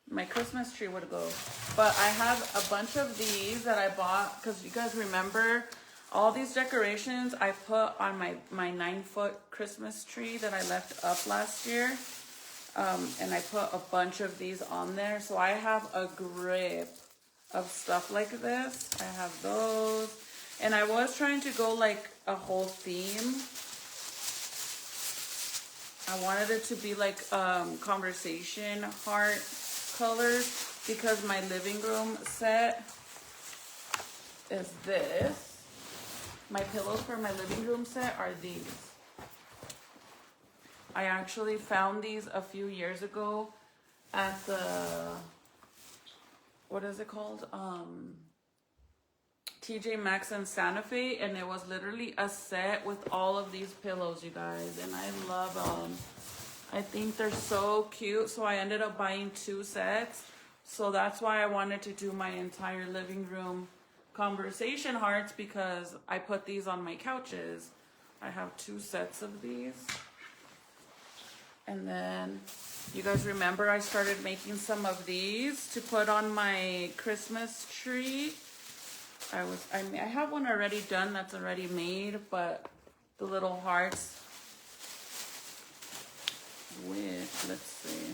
My Christmas tree would go. But I have a bunch of these that I bought, because you guys remember all these decorations I put on my 9-foot Christmas tree that I left up last year. And I put a bunch of these on there. So I have a grip of stuff like this. I have those. And I was trying to go like a whole theme. I wanted it to be like conversation heart colors, because my living room set is this. My pillows for my living room set are these. I actually found these a few years ago at the, what is it called? TJ Maxx in Santa Fe, and it was literally a set with all of these pillows, you guys, and I love them. I think they're so cute, so I ended up buying 2 sets. So that's why I wanted to do my entire living room conversation hearts, because I put these on my couches. I have 2 sets of these. And then you guys remember I started making some of these to put on my Christmas tree. I have one already done that's already made, but the little hearts with, let's see.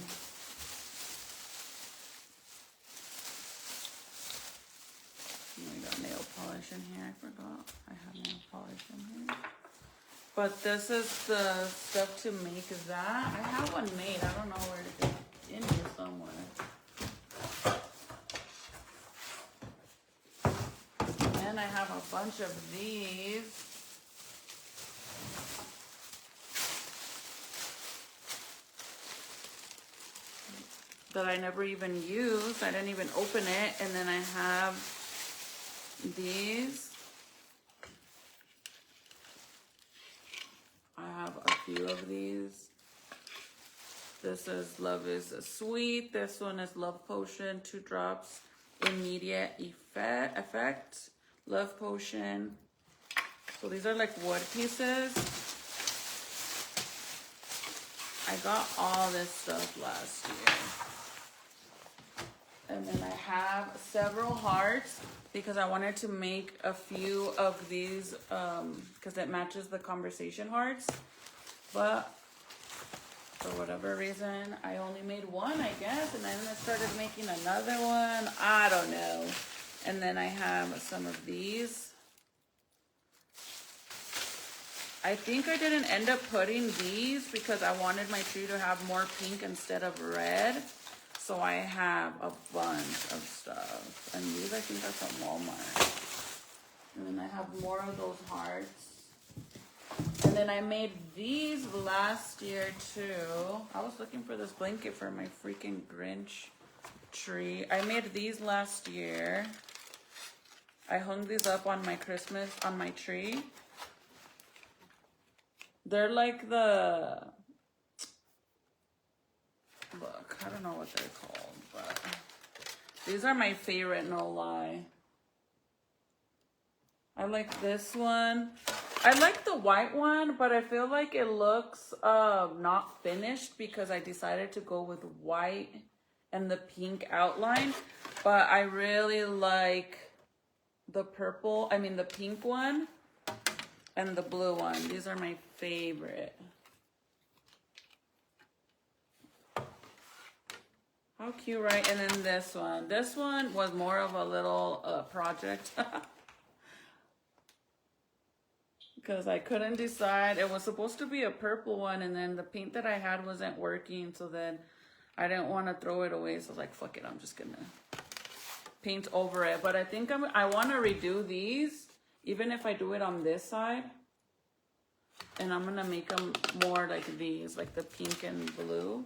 I got nail polish in here. I forgot I have nail polish in here. But this is the stuff to make that. I have one made. I don't know where it is. In here somewhere. And I have a bunch of these. That I never even used. I didn't even open it. And then I have these. I have a few of these. This is Love is Sweet. This one is Love Potion, 2 drops, immediate effect. Love Potion. So these are like wood pieces. I got all this stuff last year. And then I have several hearts because I wanted to make a few of these because it matches the conversation hearts. But for whatever reason, I only made one, I guess. And then I started making another one. I don't know. And then I have some of these. I think I didn't end up putting these because I wanted my tree to have more pink instead of red. So I have a bunch of stuff. And these I think are from Walmart. And then I have more of those hearts. And then I made these last year too. I was looking for this blanket for my freaking Grinch tree. I made these last year. I hung these up on my tree. They're like the... Look, I don't know what they're called, but these are my favorite, no lie. I like this one. I like the white one, but I feel like it looks not finished because I decided to go with white and the pink outline. But I really like the pink one and the blue one. These are my favorite. How cute, right? And then this one. This one was more of a little project. Because I couldn't decide. It was supposed to be a purple one, and then the paint that I had wasn't working. So then I didn't want to throw it away. So I was like, fuck it. I'm just going to paint over it. But I think I want to redo these, even if I do it on this side. And I'm going to make them more like these, like the pink and blue.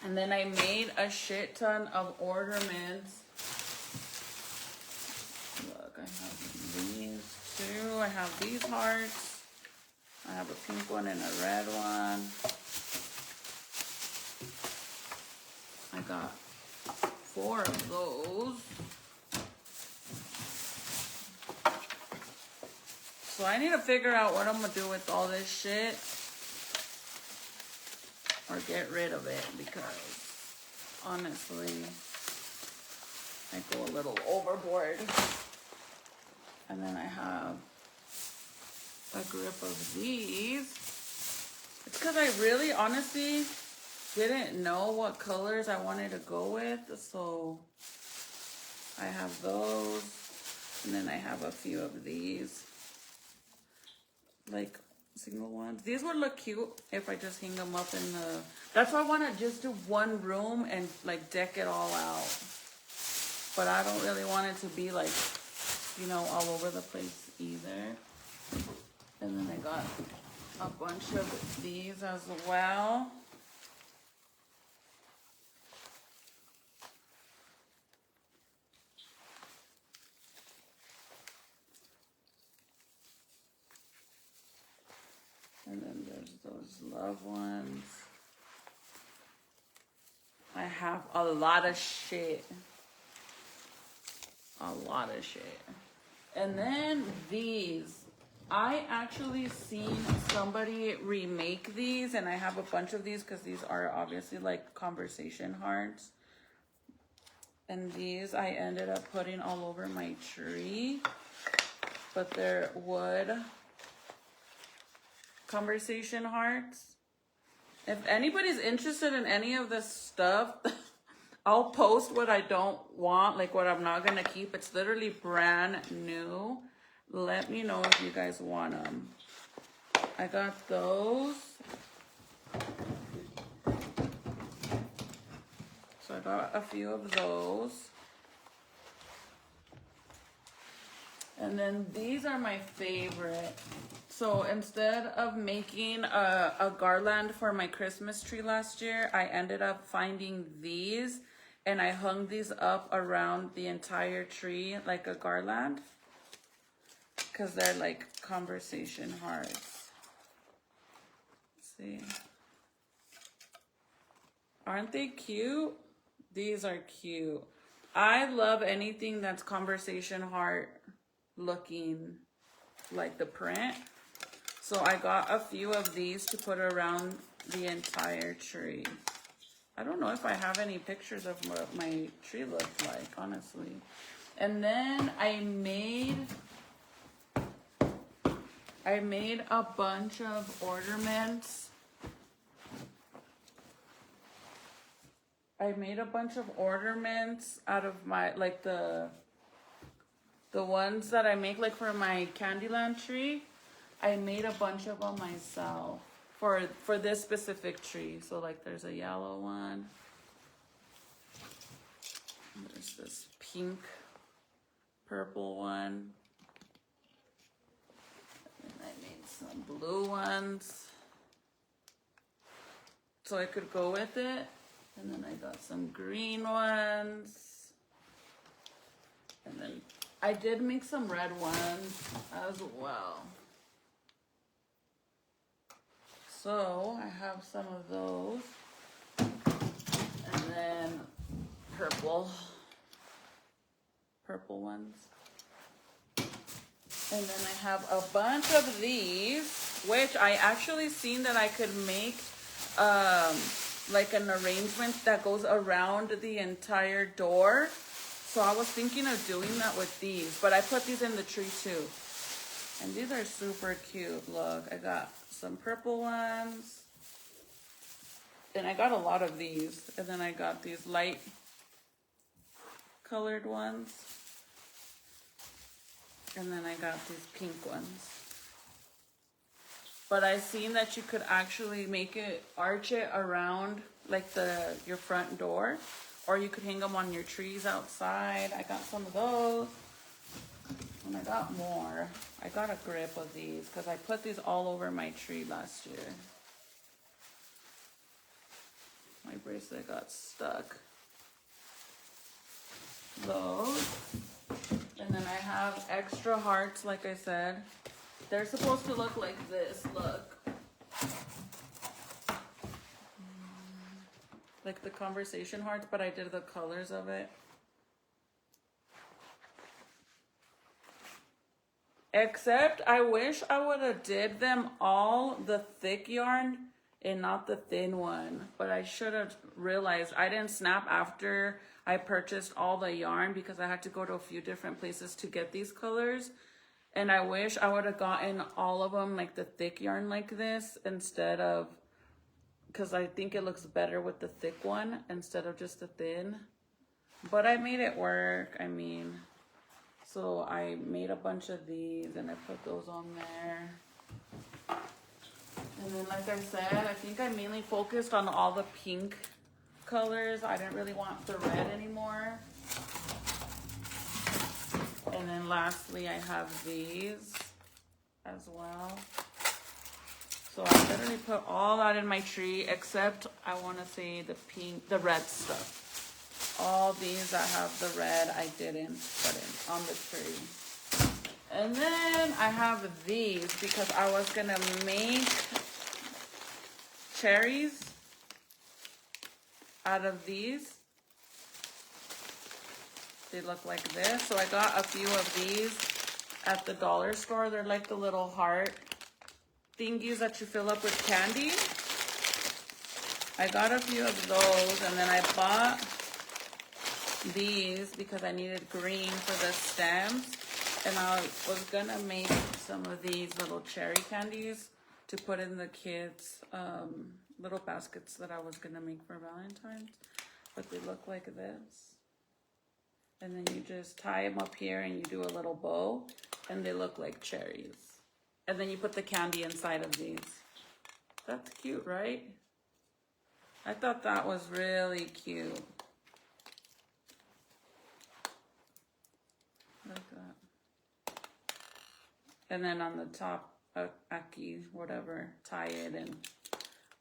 And then I made a shit ton of ornaments. Look, I have these two. I have these hearts. I have a pink one and a red one. I got 4 of those. So I need to figure out what I'm going to do with all this shit. Or get rid of it because honestly I go a little overboard. And then I have a grip of these. It's because I really honestly didn't know what colors I wanted to go with, so I have those, and then I have a few of these like single ones. These would look cute if I just hang them up in the... That's why I want to just do one room and like deck it all out. But I don't really want it to be like, you know, all over the place either. And then I got a bunch of these as well. And then there's those love ones. I have a lot of shit. A lot of shit. And then these. I actually seen somebody remake these, and I have a bunch of these because these are obviously like conversation hearts. And these I ended up putting all over my tree. But they're wood conversation hearts. If anybody's interested in any of this stuff, I'll post what I don't want, like what I'm not gonna keep. It's literally brand new. Let me know if you guys want them. I got those. So I got a few of those. And then these are my favorite. So instead of making a garland for my Christmas tree last year, I ended up finding these and I hung these up around the entire tree like a garland because they're like conversation hearts. See? Aren't they cute? These are cute. I love anything that's conversation heart looking like the print. So I got a few of these to put around the entire tree. I don't know if I have any pictures of what my tree looked like, honestly. And then I made a bunch of ornaments. I made a bunch of ornaments out of my, like the ones that I make like for my Candyland tree. I made a bunch of them myself for this specific tree. So like there's a yellow one. There's this pink, purple one. And I made some blue ones. So I could go with it. And then I got some green ones. And then I did make some red ones as well. So I have some of those. And then purple ones. And then I have a bunch of these, which I actually seen that I could make like an arrangement that goes around the entire door. So I was thinking of doing that with these, but I put these in the tree too. And these are super cute. Look, I got some purple ones. And I got a lot of these. And then I got these light colored ones. And then I got these pink ones. But I seen that you could actually make it, arch it around like your front door. Or you could hang them on your trees outside. I got some of those. And I got more. I got a grip of these because I put these all over my tree last year. My bracelet got stuck. Those. And then I have extra hearts, like I said. They're supposed to look like this, look. Like the conversation hearts, but I did the colors of it. Except I wish I would have did them all the thick yarn and not the thin one. But I should have realized I didn't snap after I purchased all the yarn because I had to go to a few different places to get these colors. And I wish I would have gotten all of them like the thick yarn like this instead of, because I think it looks better with the thick one instead of just the thin. But I made it work, I mean. So I made a bunch of these and I put those on there. And then like I said, I think I mainly focused on all the pink colors. I didn't really want the red anymore. And then lastly, I have these as well. So I literally put all that in my tree, except I want to say the pink, the red stuff. All these that have the red, I didn't put in on the tree. And then I have these because I was going to make cherries out of these. They look like this. So I got a few of these at the dollar store. They're like the little heart thingies that you fill up with candy. I got a few of those, and then I bought these because I needed green for the stems. And I was gonna make some of these little cherry candies to put in the kids' little baskets that I was gonna make for Valentine's. But they look like this. And then you just tie them up here and you do a little bow and they look like cherries. And then you put the candy inside of these. That's cute, right? I thought that was really cute. Like that. And then on the top, aki, whatever, tie it and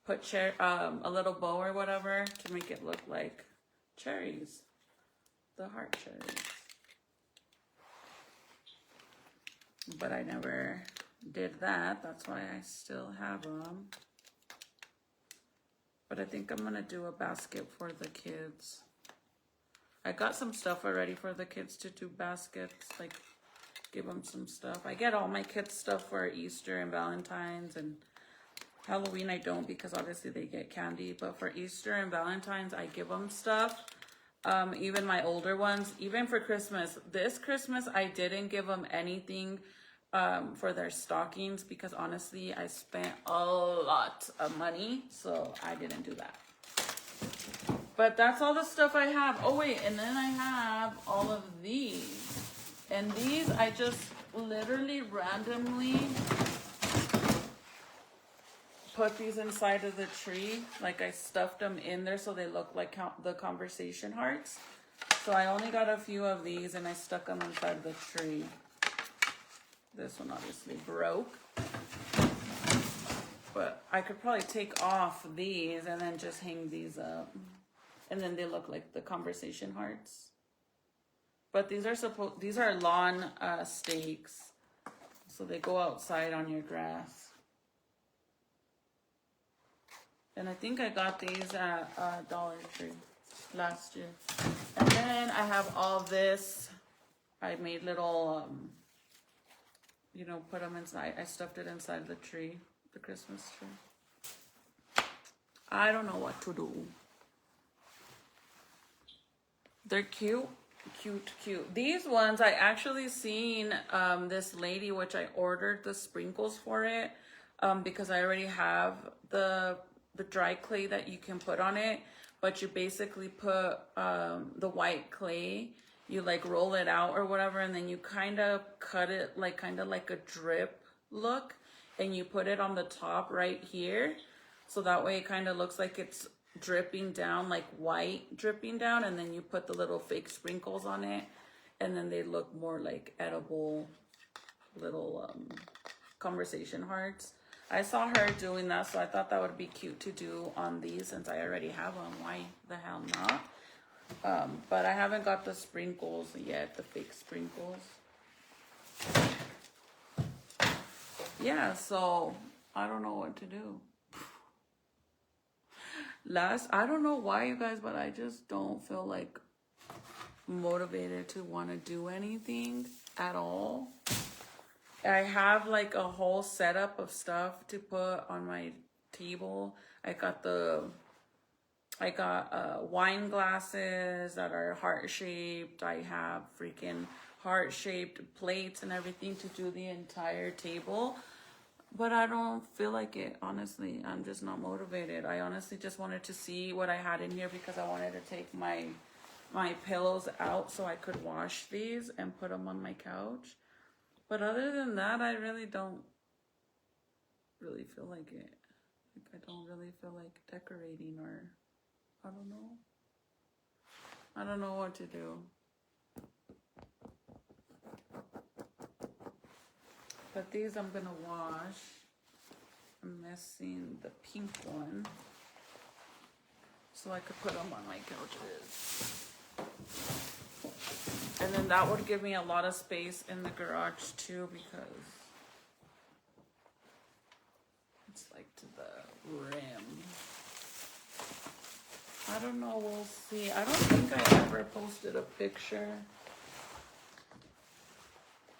put a little bow or whatever to make it look like cherries, the heart cherries. But I never did that. That's why I still have them. But I think I'm gonna do a basket for the kids. I got some stuff already for the kids to do baskets, like give them some stuff. I get all my kids stuff for Easter and Valentine's, and Halloween I don't because obviously they get candy. But for Easter and Valentine's, I give them stuff. Even my older ones, even for Christmas. This Christmas, I didn't give them anything for their stockings because honestly, I spent a lot of money, so I didn't do that. But that's all the stuff I have. Oh wait, and then I have all of these. And these I just literally randomly put these inside of the tree. Like I stuffed them in there so they look like the conversation hearts. So I only got a few of these and I stuck them inside of the tree. This one obviously broke. But I could probably take off these and then just hang these up. And then they look like the conversation hearts. But these are lawn stakes. So they go outside on your grass. And I think I got these at Dollar Tree last year. And then I have all this. I made little, you know, put them inside. I stuffed it inside the tree, the Christmas tree. I don't know what to do. They're cute. Cute. These ones, I actually seen this lady, which I ordered the sprinkles for it because I already have the dry clay that you can put on it, but you basically put the white clay, you like roll it out or whatever, and then you kind of cut it like kind of like a drip look, and you put it on the top right here, so that way it kind of looks like it's dripping down, like white dripping down, and then you put the little fake sprinkles on it, and then they look more like edible little conversation hearts. I saw her doing that, so I thought that would be cute to do on these since I already have them. Why the hell not? But I haven't got the sprinkles yet, the fake sprinkles. Yeah, so I don't know what to do. I don't know why, you guys, but I just don't feel like motivated to want to do anything at all. I have like a whole setup of stuff to put on my table. I got wine glasses that are heart-shaped. I have freaking heart-shaped plates and everything to do the entire table. But I don't feel like it, honestly. I'm just not motivated. I honestly just wanted to see what I had in here because I wanted to take my pillows out so I could wash these and put them on my couch. But other than that, I really don't really feel like it. Like, I don't really feel like decorating, or I don't know. I don't know what to do. But these I'm gonna wash. I'm missing the pink one, so I could put them on my couches. And then that would give me a lot of space in the garage too, because it's like to the rim. I don't know, we'll see. I don't think I ever posted a picture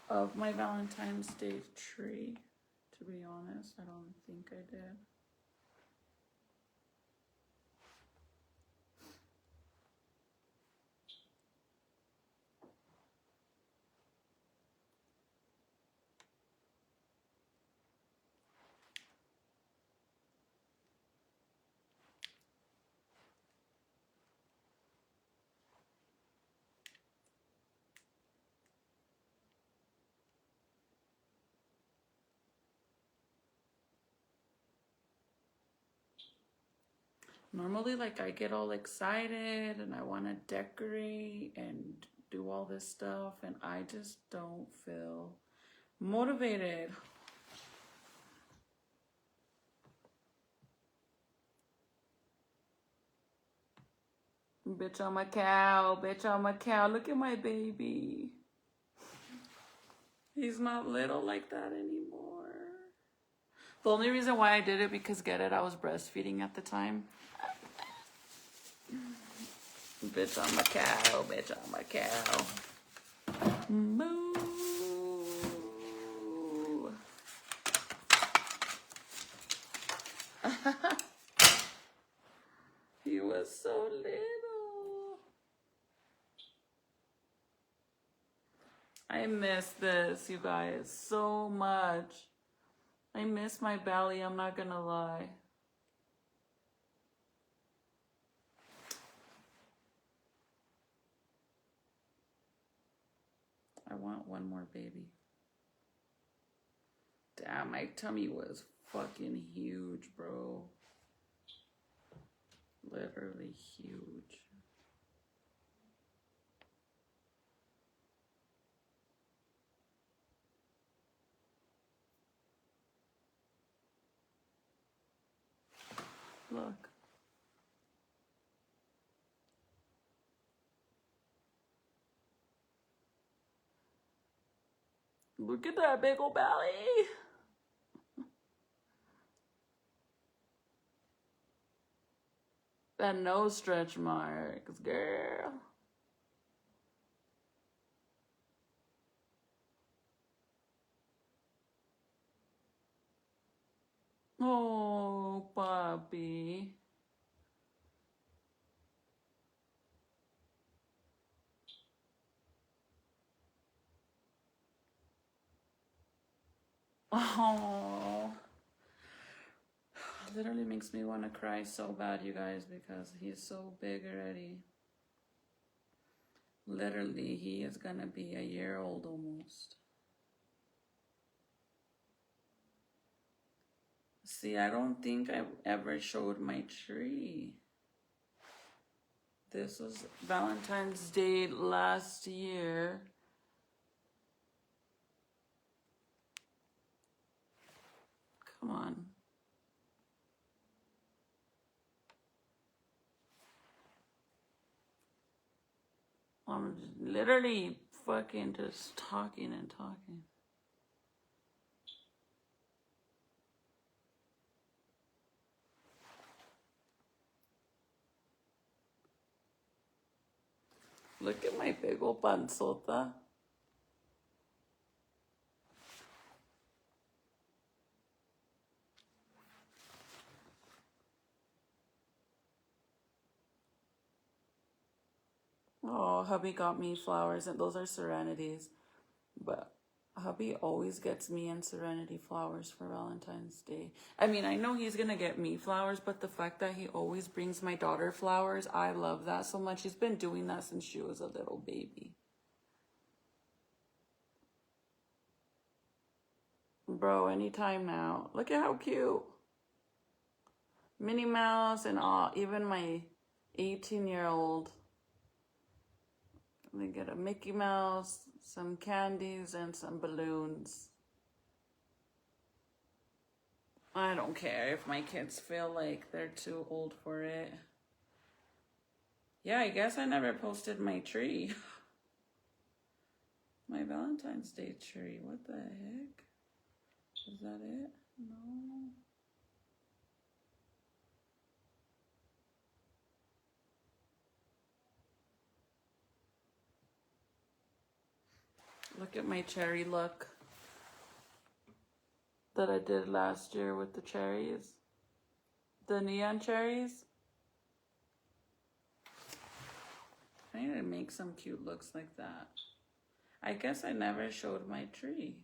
of my Valentine's Day tree, to be honest. I don't think I did. Normally, like, I get all excited and I want to decorate and do all this stuff, and I just don't feel motivated. Bitch, I'm a cow. Bitch, I'm a cow. Look at my baby. He's not little like that anymore. The only reason why I did it because, get it, I was breastfeeding at the time. Bitch, I'm a cow. Bitch, I'm a cow. Moo. He was so little. I miss this, you guys, so much. I miss my belly, I'm not gonna lie. I want one more baby. Damn, my tummy was fucking huge, bro. Literally huge. Look. Look at that big old belly. That nose stretch marks, girl. Oh, puppy. Oh. Literally makes me want to cry so bad, you guys, because he's so big already. Literally, he is gonna be a year old almost. See, I don't think I've ever showed my tree. This was Valentine's Day last year. Come on. I'm literally fucking just talking and talking. Look at my big old panzota. Oh, hubby got me flowers, and those are serenities. But hubby always gets me and Serenity flowers for Valentine's Day. I mean, I know he's gonna get me flowers, but the fact that he always brings my daughter flowers, I love that so much. He's been doing that since she was a little baby. Bro, anytime now. Look at how cute. Minnie Mouse and all, even my 18-year-old. They get a Mickey Mouse, some candies, and some balloons. I don't care if my kids feel like they're too old for it. Yeah, I guess I never posted my tree. My Valentine's Day tree. What the heck? Is that it? No. Look at my cherry look that I did last year with the cherries. The neon cherries. I need to make some cute looks like that. I guess I never showed my tree.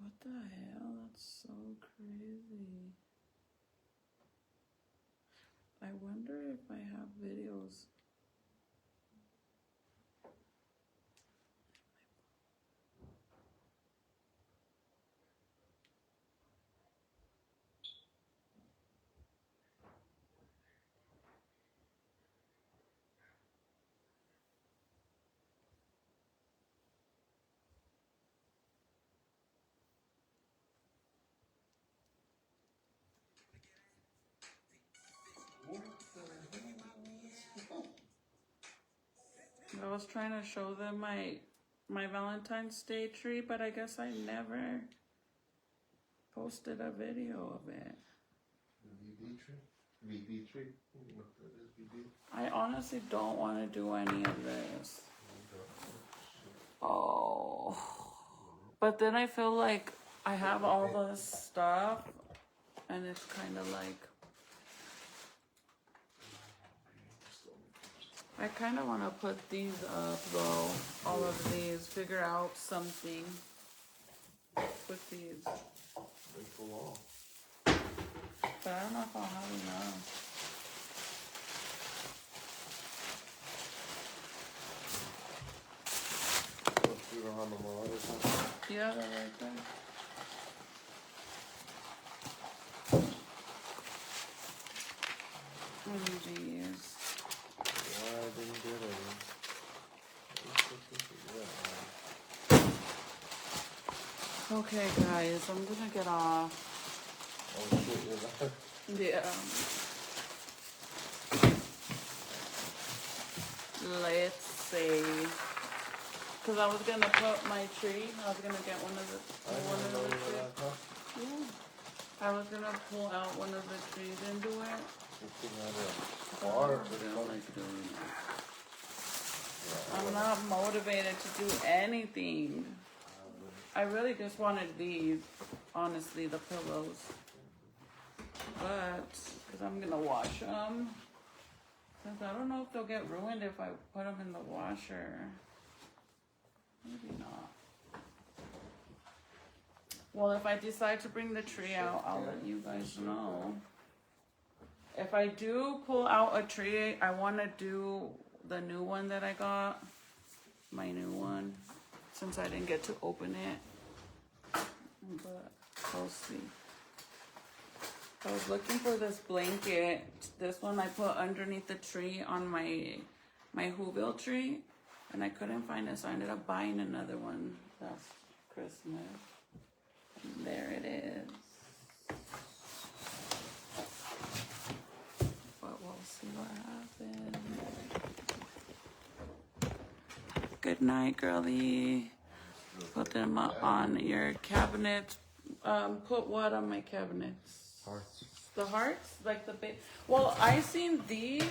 What the hell? That's so crazy. I wonder if I have videos. I was trying to show them my Valentine's Day tree, but I guess I never posted a video of it. The VB tree? VB tree? You know what that is, VB? I honestly don't want to do any of this. Oh. But then I feel like I have all this stuff, and it's kind of like, I kind of want to put these up though, all of these, figure out something with these. They full off. But I don't know if I'll have enough. You don't have no more others, huh? Yeah, they're right there. And these. Why I didn't get any? Okay, guys, I'm gonna get off. Oh shit, you're not. Yeah. Let's see. Cause I was gonna put my tree. I was gonna get one of the trees. Yeah. I was gonna pull out one of the trees and do it. I don't feel like doing it. I'm not motivated to do anything. I really just wanted these, honestly, the pillows. But, because I'm going to wash them. Since I don't know if they'll get ruined if I put them in the washer. Maybe not. Well, if I decide to bring the tree out, I'll let you guys know. If I do pull out a tree, I want to do the new one that I got. My new one. Since I didn't get to open it. But we'll see. I was looking for this blanket. This one I put underneath the tree on my Whoville tree. And I couldn't find it, so I ended up buying another one. That's Christmas. And there it is. But we'll see what happens. Good night, girlie. Put them up on your cabinet. Put what on my cabinets? Hearts. The hearts? Like the big. Well, I seen these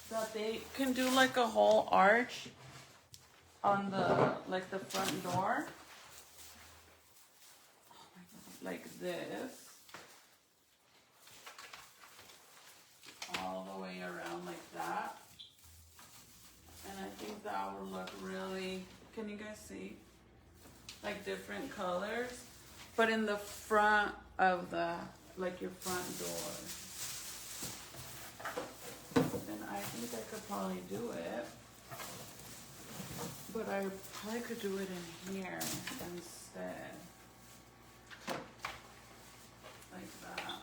that they can do like a whole arch on the like the front door. Oh my God. Like this. All the way around like that. And I think that would look really, can you guys see? Like different colors, but in the front of the, like your front door. And I think I could probably do it, but I probably could do it in here instead. Like that.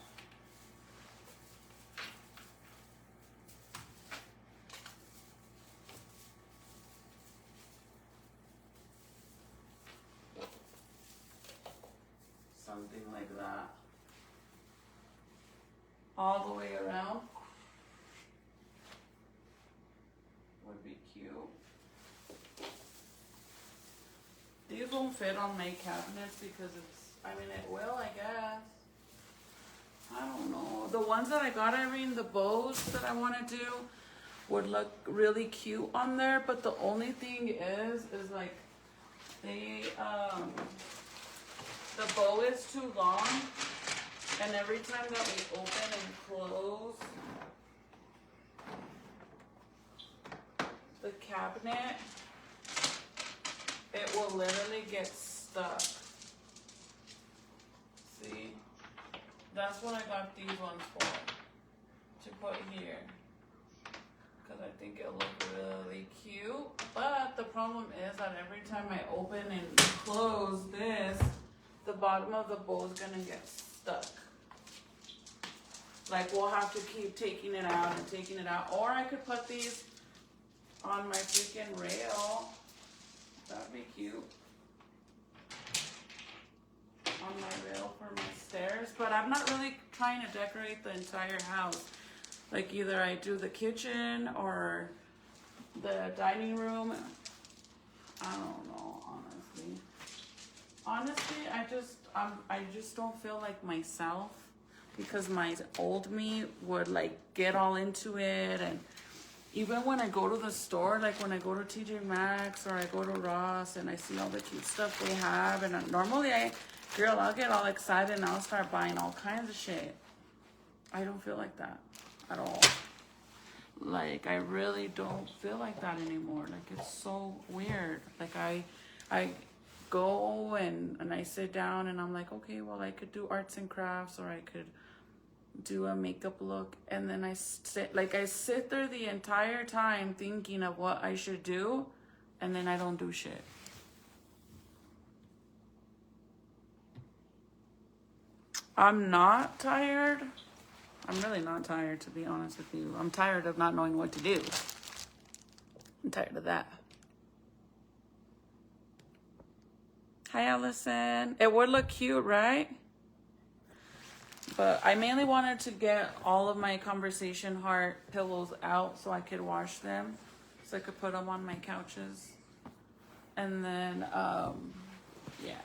Something like that. All the way around. Would be cute. These won't fit on my cabinets because it's, I mean it will, I guess. I don't know. The ones that I got, Irene, the bows that I want to do would look really cute on there, but the only thing is like they, the bow is too long, and every time that we open and close the cabinet, it will literally get stuck. See? That's what I got these ones for, to put here. Because I think it'll look really cute. But the problem is that every time I open and close this, the bottom of the bowl is gonna get stuck. Like we'll have to keep taking it out and taking it out. Or I could put these on my freaking rail. That'd be cute. On my rail for my stairs. But I'm not really trying to decorate the entire house. Like either I do the kitchen or The dining room, I don't know, honestly, I just don't feel like myself, because my old me would like get all into it. And even when I go to the store, like when I go to TJ Maxx or I go to Ross and I see all the cute stuff they have, and normally I'll get all excited and I'll start buying all kinds of shit. I don't feel like that at all. Like, I really don't feel like that anymore. Like, it's so weird. Like, I go and I sit down and I'm like, okay, well, I could do arts and crafts, or I could do a makeup look. And then I sit there the entire time thinking of what I should do, and then I don't do shit. I'm not tired. I'm really not tired, to be honest with you. I'm tired of not knowing what to do. I'm tired of that. Hi, Allison. It would look cute, right? But I mainly wanted to get all of my conversation heart pillows out so I could wash them, so I could put them on my couches. And then, yeah.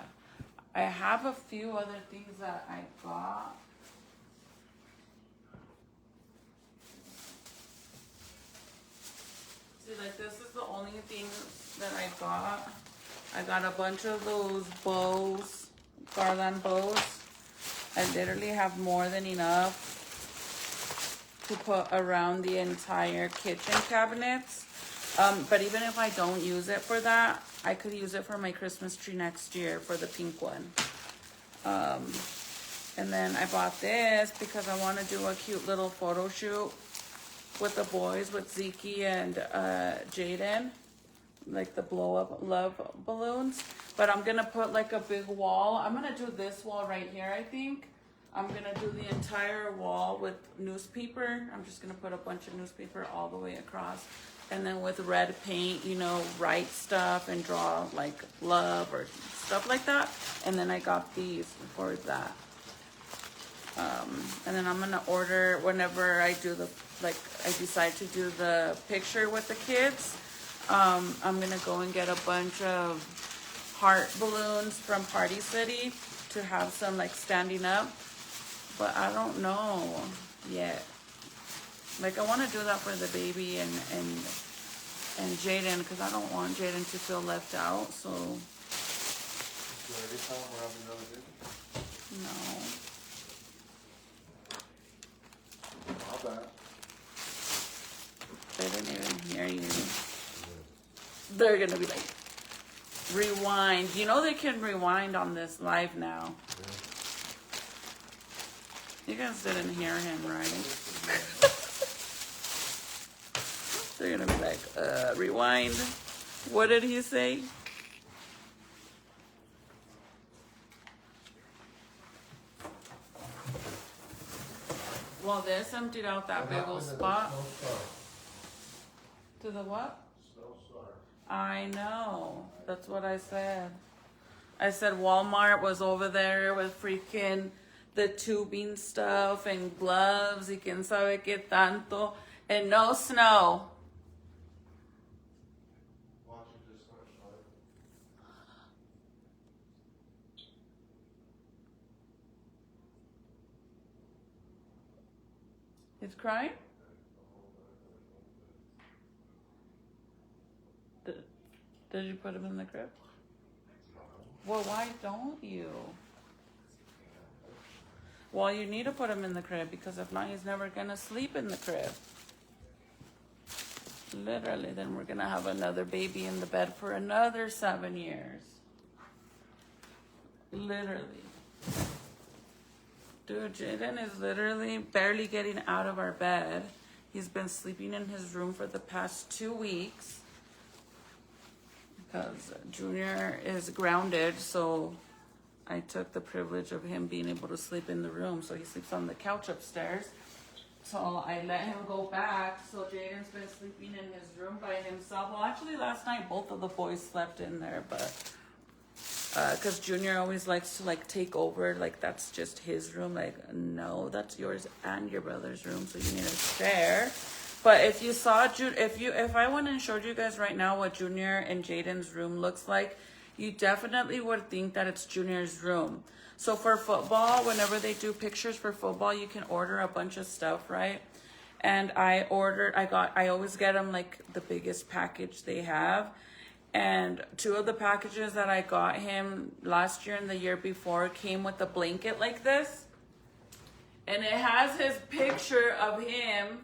I have a few other things that I got. See, like, this is the only thing that I got. I got a bunch of those bows, garland bows. I literally have more than enough to put around the entire kitchen cabinets. But even if I don't use it for that, I could use it for my Christmas tree next year, for the pink one. And then I bought this because I want to do a cute little photo shoot with the boys, with Zeke and Jaden, like the blow up love balloons. But I'm gonna put like a big wall. I'm gonna do this wall right here, I think. I'm gonna do the entire wall with newspaper. I'm just gonna put a bunch of newspaper all the way across. And then with red paint, you know, write stuff and draw like love or stuff like that. And then I got these for that. And then I'm gonna order, whenever I do the, like, I decide to do the picture with the kids, I'm gonna go and get a bunch of heart balloons from Party City to have some like standing up. But I don't know yet. Like, I want to do that for the baby and Jaden, because I don't want Jaden to feel left out. So no. How bad? They didn't even hear you. They're gonna be like, rewind. You know they can rewind on this live now. You guys didn't hear him, right? They're gonna be like, rewind. What did he say? Well, this emptied out that big old spot. To the what? I know. That's what I said. I said Walmart was over there with freaking the tubing stuff and gloves y quien sabe qué tanto, and no snow. He's crying? Did you put him in the crib? Well, why don't you? Well, you need to put him in the crib, because if not, he's never going to sleep in the crib. Literally, then we're going to have another baby in the bed for another 7 years. Literally. Dude, Jaden is literally barely getting out of our bed. He's been sleeping in his room for the past 2 weeks because Junior is grounded, so I took the privilege of him being able to sleep in the room. So he sleeps on the couch upstairs. So I let him go back. So Jaden's been sleeping in his room by himself. Well, actually last night both of the boys slept in there, but because Junior always likes to like take over, like that's just his room. Like, no, that's yours and your brother's room, so you need to share. But if you saw if I went and showed you guys right now what Junior and Jaden's room looks like, you definitely would think that it's Junior's room. So for football, whenever they do pictures for football, you can order a bunch of stuff, right? And I always get them like the biggest package they have. And 2 of the packages that I got him last year and the year before came with a blanket like this. And it has his picture of him,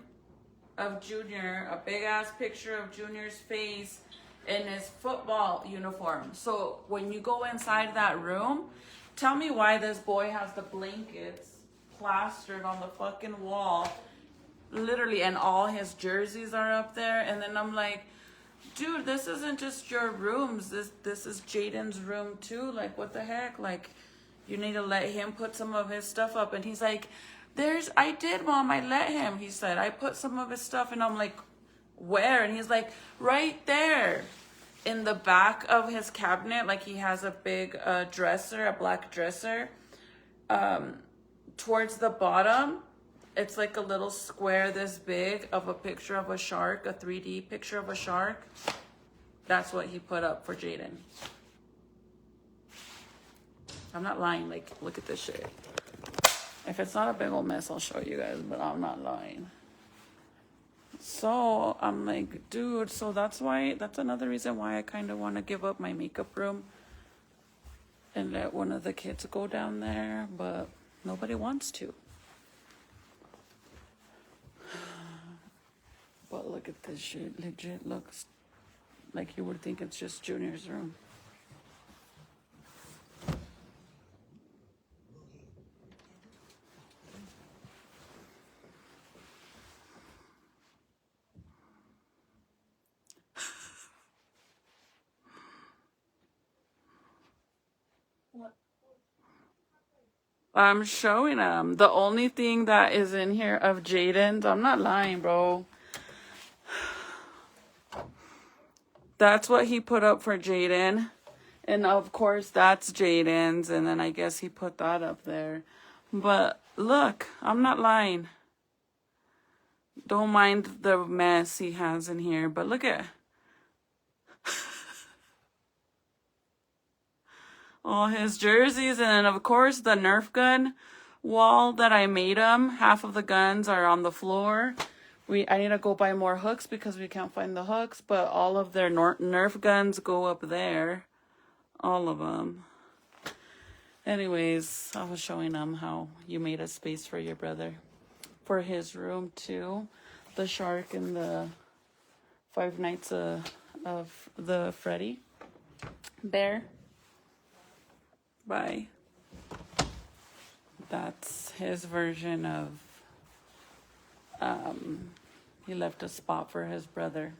of Junior, a big ass picture of Junior's face in his football uniform. So when you go inside that room, tell me why this boy has the blankets plastered on the fucking wall, literally, and all his jerseys are up there. And then I'm like, dude, this isn't just your rooms. This is Jaden's room too. Like, what the heck? Like, you need to let him put some of his stuff up. And he's like, I did, Mom. I let him. He said, I put some of his stuff. And I'm like, where? And he's like, right there in the back of his cabinet. Like, he has a big dresser, a black dresser. Towards the bottom, it's like a little square this big of a picture of a shark, a 3D picture of a shark. That's what he put up for Jaden. I'm not lying. Like, look at this shit. If it's not a big old mess, I'll show you guys, but I'm not lying. So I'm like, dude, so that's another reason why I kind of want to give up my makeup room and let one of the kids go down there, but nobody wants to. But look at this shit. Legit looks like you would think it's just Junior's room. I'm showing him. The only thing that is in here of Jaden's, I'm not lying, bro. That's what he put up for Jaden. And of course, that's Jaden's. And then I guess he put that up there. But look, I'm not lying. Don't mind the mess he has in here. But look at all his jerseys. And then, of course, the Nerf gun wall that I made him. Half of the guns are on the floor. I need to go buy more hooks because we can't find the hooks. But all of their Nerf guns go up there. All of them. Anyways, I was showing them how you made a space for your brother. For his room, too. The shark and the 5 Nights of the Freddy bear. Bye. That's his version of, he left a spot for his brother,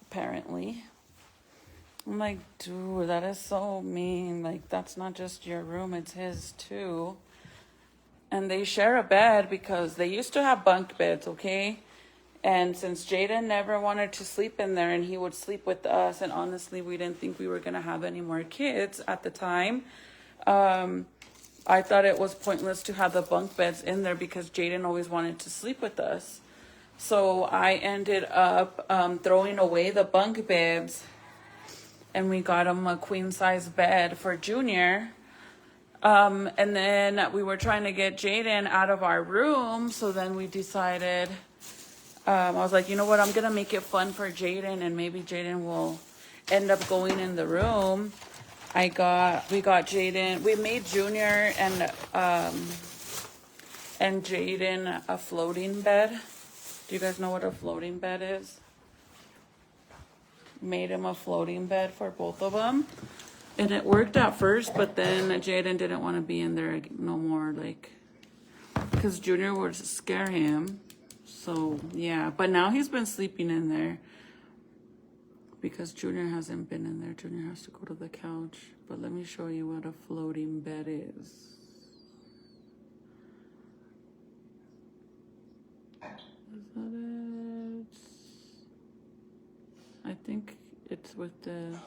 apparently. I'm like, dude, that is so mean. Like, that's not just your room, it's his too. And they share a bed because they used to have bunk beds, okay? And since Jaden never wanted to sleep in there and he would sleep with us, and honestly, we didn't think we were going to have any more kids at the time, I thought it was pointless to have the bunk beds in there because Jaden always wanted to sleep with us. So I ended up throwing away the bunk beds, and we got him a queen-size bed for Junior. And then we were trying to get Jaden out of our room, so then we decided... I was like, you know what? I'm going to make it fun for Jaden, and maybe Jaden will end up going in the room. We got Jaden. We made Junior and Jaden a floating bed. Do you guys know what a floating bed is? Made him a floating bed for both of them. And it worked at first, but then Jaden didn't want to be in there no more, like, because Junior would scare him. So, yeah. But now he's been sleeping in there because Junior hasn't been in there. Junior has to go to the couch. But let me show you what a floating bed is. Is that it? I think it's with the...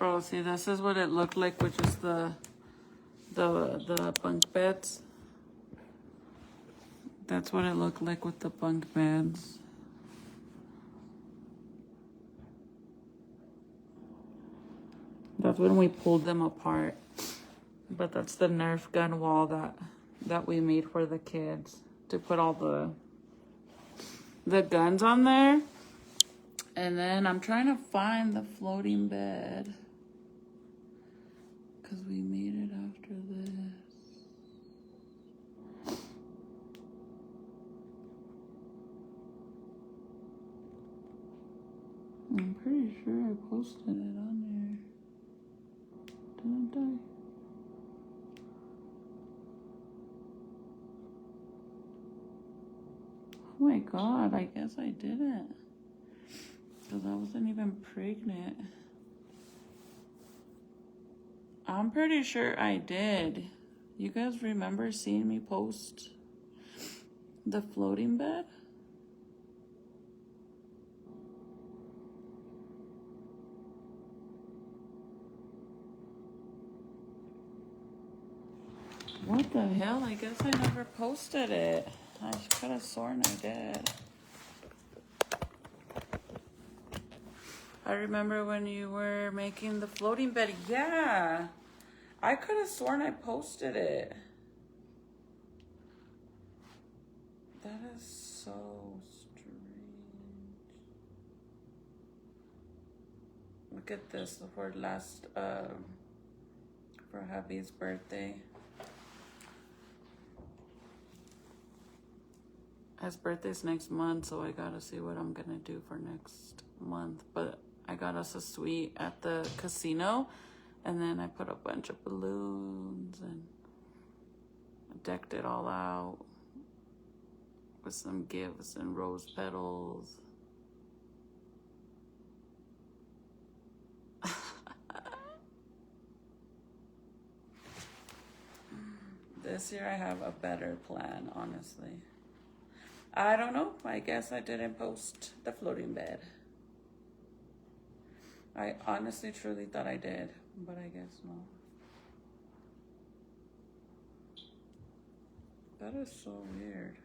Oh, see, this is what it looked like, which is the bunk beds. That's what it looked like with the bunk beds. That's when we pulled them apart. But that's the Nerf gun wall that we made for the kids to put all the guns on there. And then I'm trying to find the floating bed, because we made it after this. I'm pretty sure I posted it on there. Didn't I? Oh my god, I guess I didn't. Because I wasn't even pregnant. I'm pretty sure I did. You guys remember seeing me post the floating bed? What the hell? I guess I never posted it. I could have sworn I did. I remember when you were making the floating bed. Yeah. I could have sworn I posted it. That is so strange. Look at this for for hubby's birthday. His birthday's next month, so I gotta see what I'm gonna do for next month. But I got us a suite at the casino, and then I put a bunch of balloons and decked it all out with some gifts and rose petals. This year I have a better plan, honestly. I don't know. I guess I didn't post the floating bed. I honestly, truly thought I did, but I guess not. That is so weird.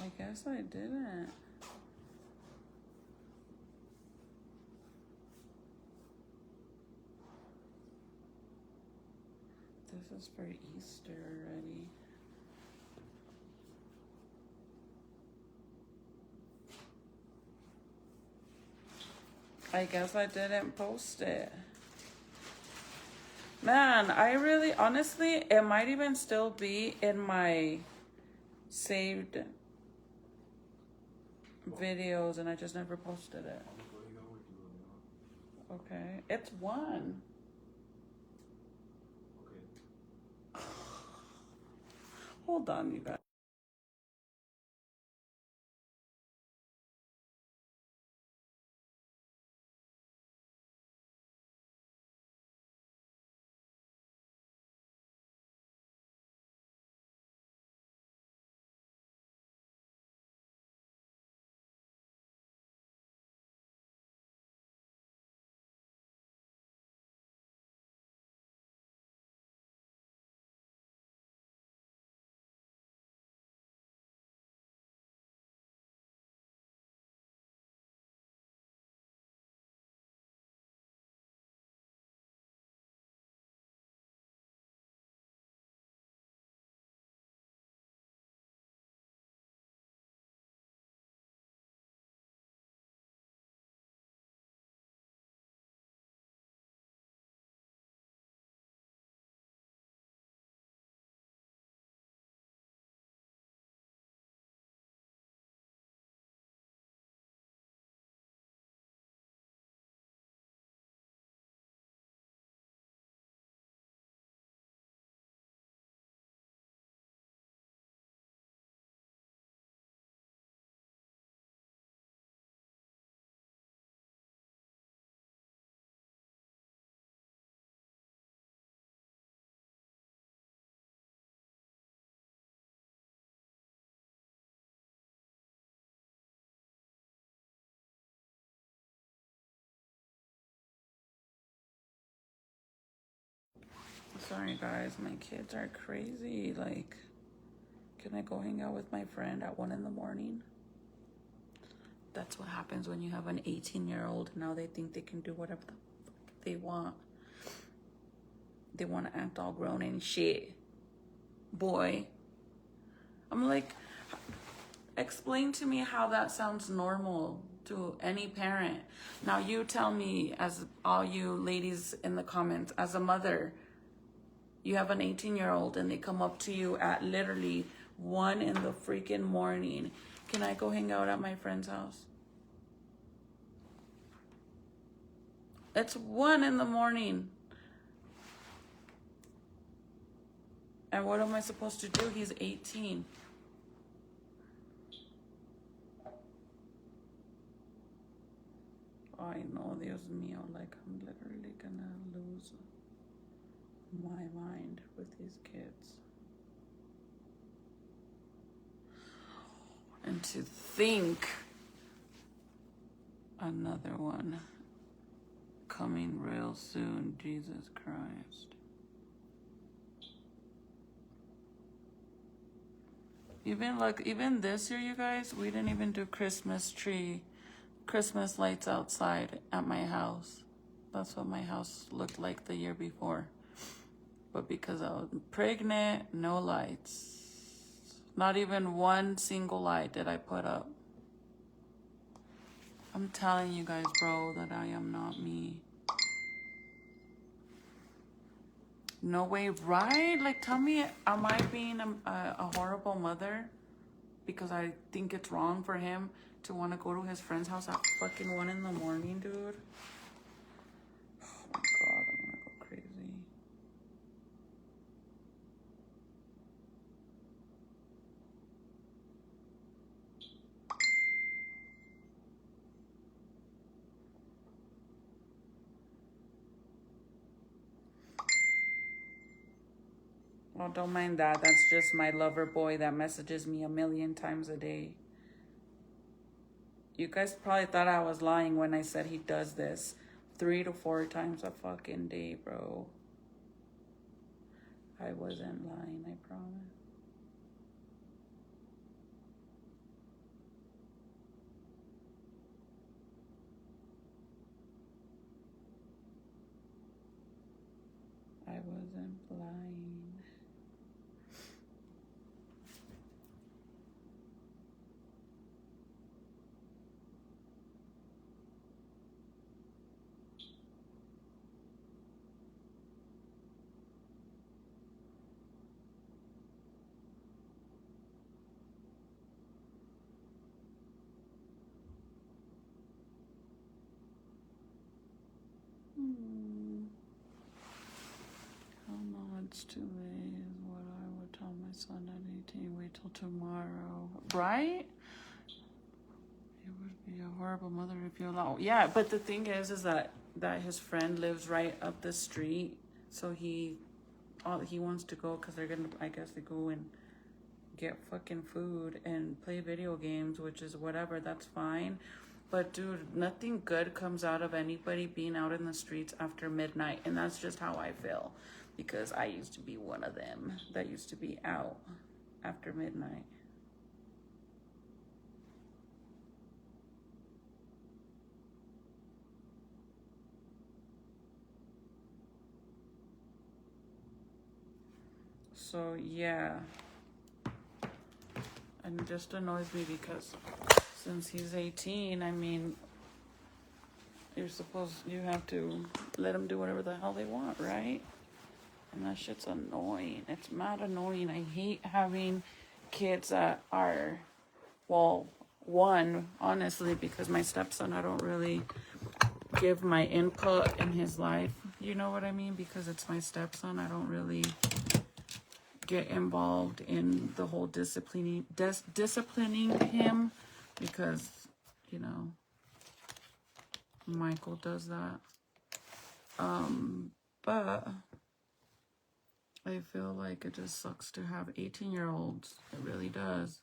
I guess I didn't. This is for Easter already. I guess I didn't post it. Man, I really, honestly, it might even still be in my saved videos and I just never posted it. Okay, it's one. Hold on, you guys. Sorry guys, my kids are crazy. Like, can I go hang out with my friend at 1 in the morning? That's what happens when you have an 18-year-old. Now they think they can do whatever the fuck they want. They want to act all grown and shit. Boy. I'm like, explain to me how that sounds normal to any parent. Now you tell me, as all you ladies in the comments, as a mother, you have an 18-year-old and they come up to you at literally 1 in the freaking morning. Can I go hang out at my friend's house? It's 1 in the morning. And what am I supposed to do? He's 18. Ay, no, Dios mío. Like, I'm literally gonna lose my mind with these kids. And to think another one coming real soon, Jesus Christ. Even this year, you guys, we didn't even do Christmas lights outside at my house. That's what my house looked like the year before. But because I was pregnant, no lights. Not even one single light did I put up. I'm telling you guys, bro, that I am not me. No way, right? Like, tell me, am I being a horrible mother? Because I think it's wrong for him to want to go to his friend's house at fucking 1 in the morning, dude. Oh my God, I'm gonna go crazy. Oh, don't mind that. That's just my lover boy that messages me 1,000,000 times a day. You guys probably thought I was lying when I said he does this 3 to 4 times a fucking day, bro. I wasn't lying, I promise. I wasn't lying. Oh no, it's too late is what I would tell my son at 18. Wait till tomorrow. Right? You would be a horrible mother if you allow. Yeah, but the thing is that his friend lives right up the street. So he wants to go because they're gonna, I guess they go and get fucking food and play video games, which is whatever, that's fine. But dude, nothing good comes out of anybody being out in the streets after midnight. And that's just how I feel. Because I used to be one of them that used to be out after midnight. So yeah. And it just annoys me because since he's 18, I mean, you have to let them do whatever the hell they want, right? And that shit's annoying. It's mad annoying. I hate having kids that are, well, one, honestly, because my stepson, I don't really give my input in his life. You know what I mean? Because it's my stepson, I don't really get involved in the whole disciplining him because, you know, Michael does that. But I feel like it just sucks to have 18-year-olds. It really does.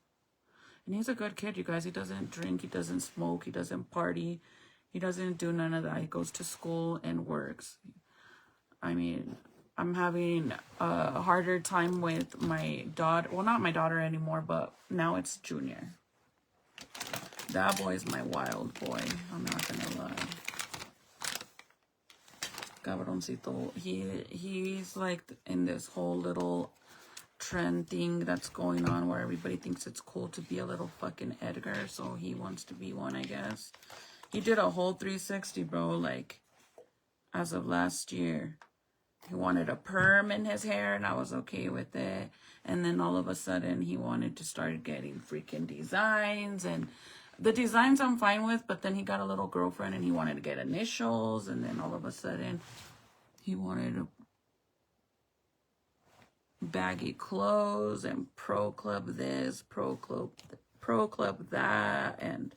And he's a good kid, you guys. He doesn't drink, he doesn't smoke, he doesn't party, he doesn't do none of that. He goes to school and works. I mean, I'm having a harder time with my daughter. Well, not my daughter anymore, but now it's Junior. That boy's my wild boy. I'm not gonna lie. Cabroncito. He's like in this whole little trend thing that's going on where everybody thinks it's cool to be a little fucking Edgar, so he wants to be one, I guess. He did a whole 360, bro, like as of last year. He wanted a perm in his hair, and I was okay with it. And then all of a sudden, he wanted to start getting freaking designs. And the designs I'm fine with, but then he got a little girlfriend, and he wanted to get initials. And then all of a sudden, he wanted baggy clothes and pro club this, pro club that, and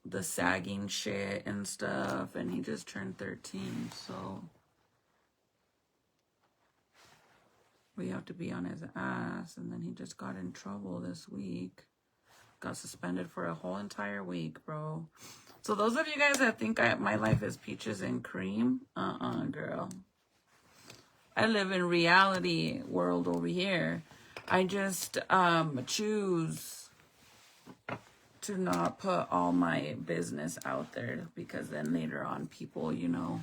the sagging shit and stuff. And he just turned 13, so we have to be on his ass. And then he just got in trouble this week, got suspended for a whole entire week, bro. So those of you guys that think my life is peaches and cream, girl, I live in reality world over here. I just choose to not put all my business out there, because then later on people, you know,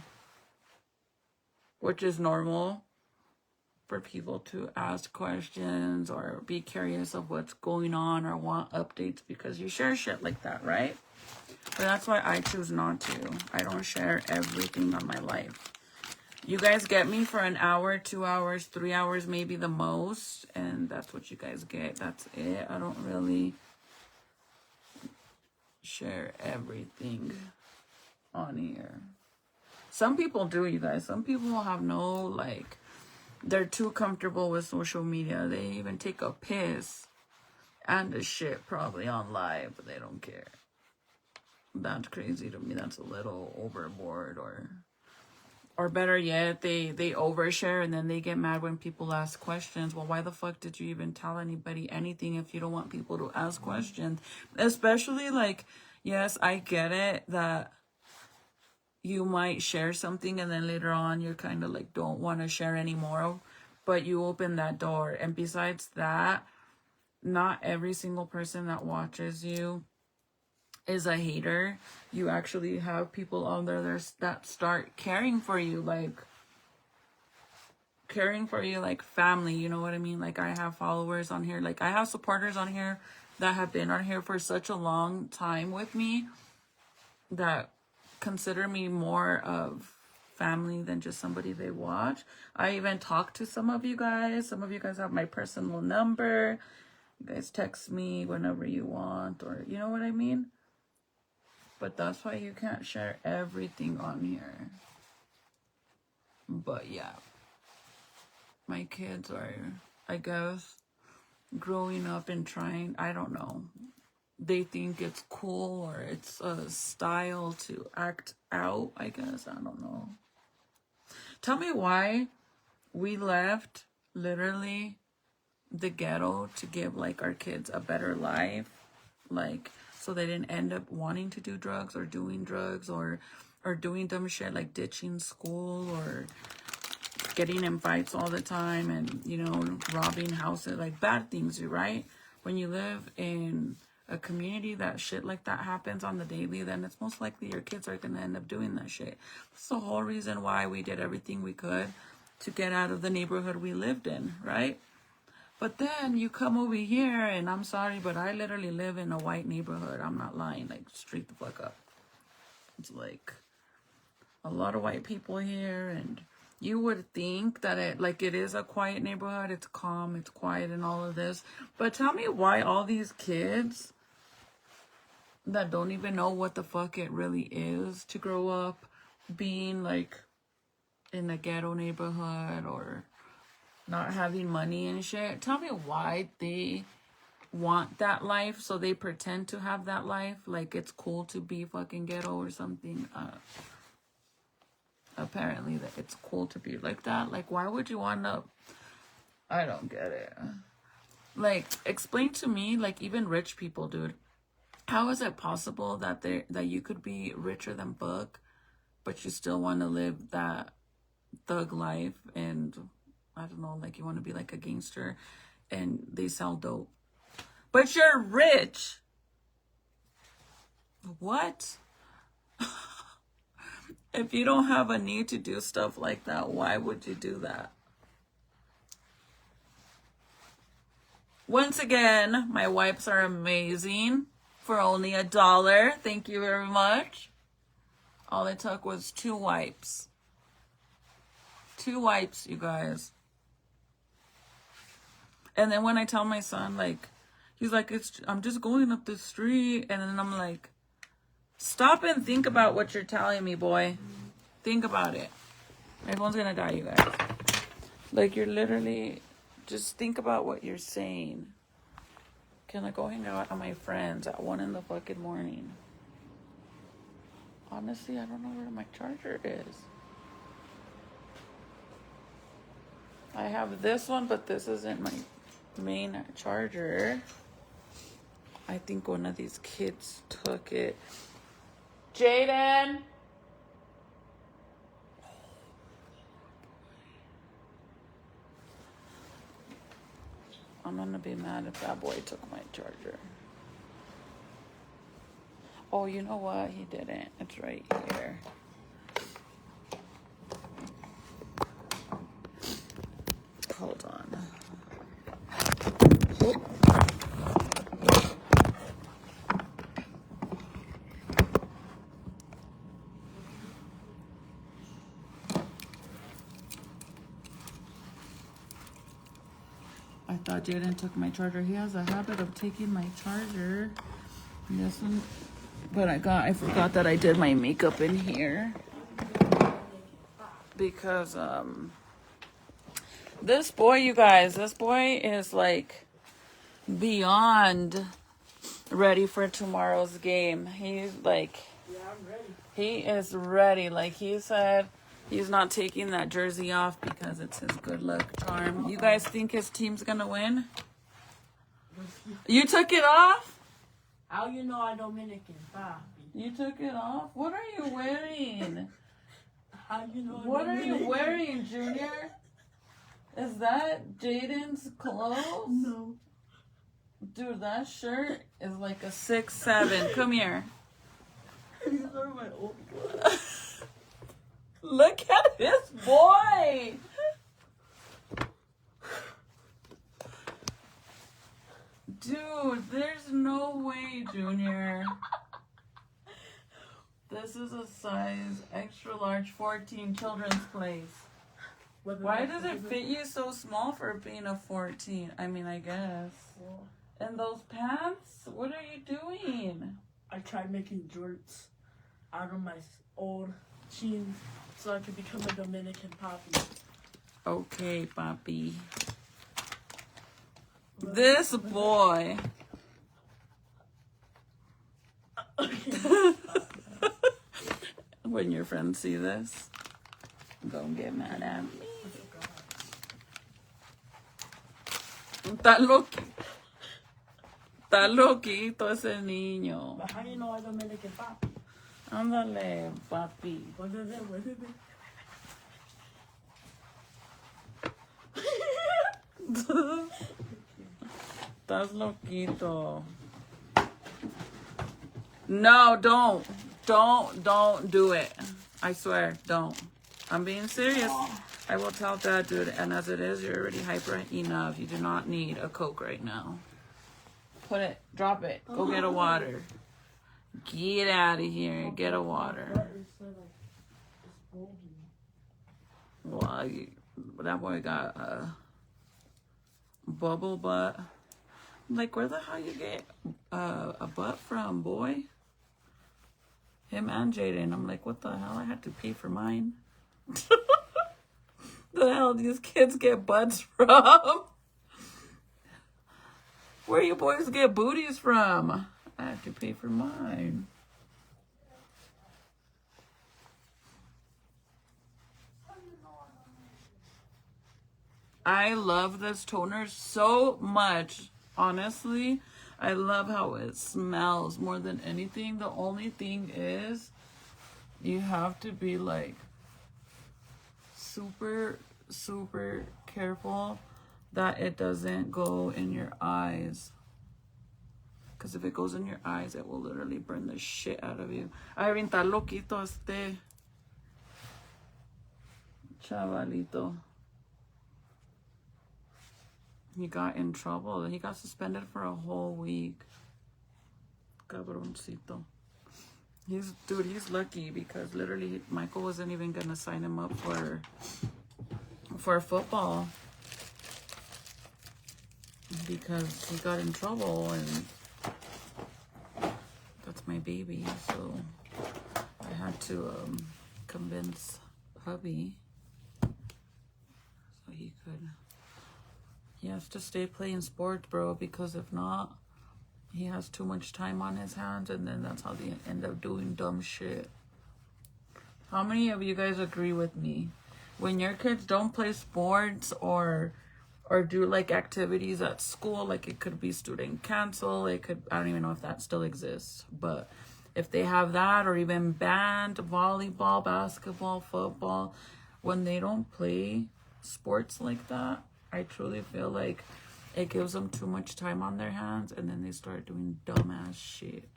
which is normal for people to ask questions or be curious of what's going on or want updates because you share shit like that, right? But that's why I choose not to. I don't share everything on my life. You guys get me for an hour, 2 hours, 3 hours, maybe the most, and that's what you guys get. That's it. I don't really share everything on here. Some people do, you guys. Some people have no, like, they're too comfortable with social media. They even take a piss and a shit probably on live, but they don't care. That's crazy to me. That's a little overboard. Or better yet, they overshare and then they get mad when people ask questions. Well, why the fuck did you even tell anybody anything if you don't want people to ask questions? Especially, like, yes, I get it that you might share something and then later on you're kind of like don't want to share anymore, but you open that door. And besides that, not every single person that watches you is a hater. You actually have people on there that start caring for you like family, you know what I mean? Like, I have followers on here, like I have supporters on here that have been on here for such a long time with me that consider me more of family than just somebody they watch. I even talk to some of you guys. Some of you guys have my personal number. You guys text me whenever you want, or you know what I mean? But that's why you can't share everything on here. But yeah, my kids are, I guess, growing up and trying, I don't know. They think it's cool or it's a style to act out, I guess. I don't know. Tell me why we left literally the ghetto to give like our kids a better life. Like, so they didn't end up wanting to do drugs or doing drugs or doing dumb shit like ditching school or getting in fights all the time and, you know, robbing houses, like bad things, right? When you live in a community that shit like that happens on the daily, then it's most likely your kids are going to end up doing that shit. That's the whole reason why we did everything we could to get out of the neighborhood we lived in, right? But then you come over here, and I'm sorry, but I literally live in a white neighborhood. I'm not lying, like, straight the fuck up. It's like a lot of white people here, and you would think that it is a quiet neighborhood. It's calm, it's quiet, and all of this. But tell me why all these kids that don't even know what the fuck it really is to grow up being, like, in a ghetto neighborhood or not having money and shit. Tell me why they want that life, so they pretend to have that life. Like it's cool to be fucking ghetto or something. Apparently that it's cool to be like that. Like, why would you want to? I don't get it. Like, explain to me, like, even rich people, dude. How is it possible that you could be richer than fuck, but you still want to live that thug life and I don't know, like you want to be like a gangster and they sell dope. But you're rich. What? If you don't have a need to do stuff like that, why would you do that? Once again, my wipes are amazing for only $1. Thank you very much. All it took was 2 wipes. 2 wipes, you guys. And then when I tell my son, like, he's like, I'm just going up the street. And then I'm like, stop and think about what you're telling me, boy. Think about it. Everyone's gonna die, you guys. Like, you're literally, just think about what you're saying. Can I go hang out with my friends at 1 in the fucking morning? Honestly, I don't know where my charger is. I have this one, but this isn't my main charger. I think one of these kids took it. Jaden! I'm gonna be mad if that boy took my charger. Oh, you know what? He didn't. It's right here. Hold on. Oh. I thought Jaden took my charger. He has a habit of taking my charger. This one, but I forgot that I did my makeup in here because this boy, you guys, this boy is like beyond ready for tomorrow's game. He's like, Yeah, I'm ready. he is ready. Like he said, he's not taking that jersey off because it's his good luck charm. You guys think his team's gonna win? You took it off? How you know I Dominican, papi? You took it off? What are you wearing? How you know? What are you wearing, Junior? Is that Jaden's clothes? No. Dude, that shirt is like a 6'7". Come here. These are my old Look at this boy. Dude, there's no way, Junior. This is a size extra large 14 children's place. Why does it fit you so small for being a 14? I mean, I guess. And those pants? What are you doing? I tried making jorts out of my old jeans so I could become a Dominican papi. Okay, papi. This boy. When your friends see this, don't get mad at me. Está loquito ese niño. But how you know I Dominican papi? Ándale, papi. What is it? What is it? Estás loquito. No, don't do it. I swear, don't. I'm being serious. I will tell Dad, dude, and as it is, you're already hyper enough. You do not need a Coke right now. Put it, drop it. Go get a water. Get out of here. Get a water. Well, that boy got a bubble butt. Like, where the hell you get a butt from, boy? Him and Jaden. I'm like, what the hell? I had to pee for mine. The hell these kids get butts from? Where you boys get booties from? I have to pay for mine. I love this toner so much. Honestly, I love how it smells more than anything. The only thing is, you have to be like super, super careful that it doesn't go in your eyes. Because if it goes in your eyes, it will literally burn the shit out of you. Ay, bien, está loquito este chavalito. He got in trouble. He got suspended for a whole week. Cabroncito. He's lucky because literally Michael wasn't even gonna sign him up for football because he got in trouble, and that's my baby. So I had to convince hubby so he has to stay playing sports, bro, because if not, he has too much time on his hands, and then that's how they end up doing dumb shit. How many of you guys agree with me? When your kids don't play sports or do like activities at school, like it could be student council, I don't even know if that still exists, but if they have that, or even band, volleyball, basketball, football, when they don't play sports like that, I truly feel like it gives them too much time on their hands, and then they start doing dumbass shit.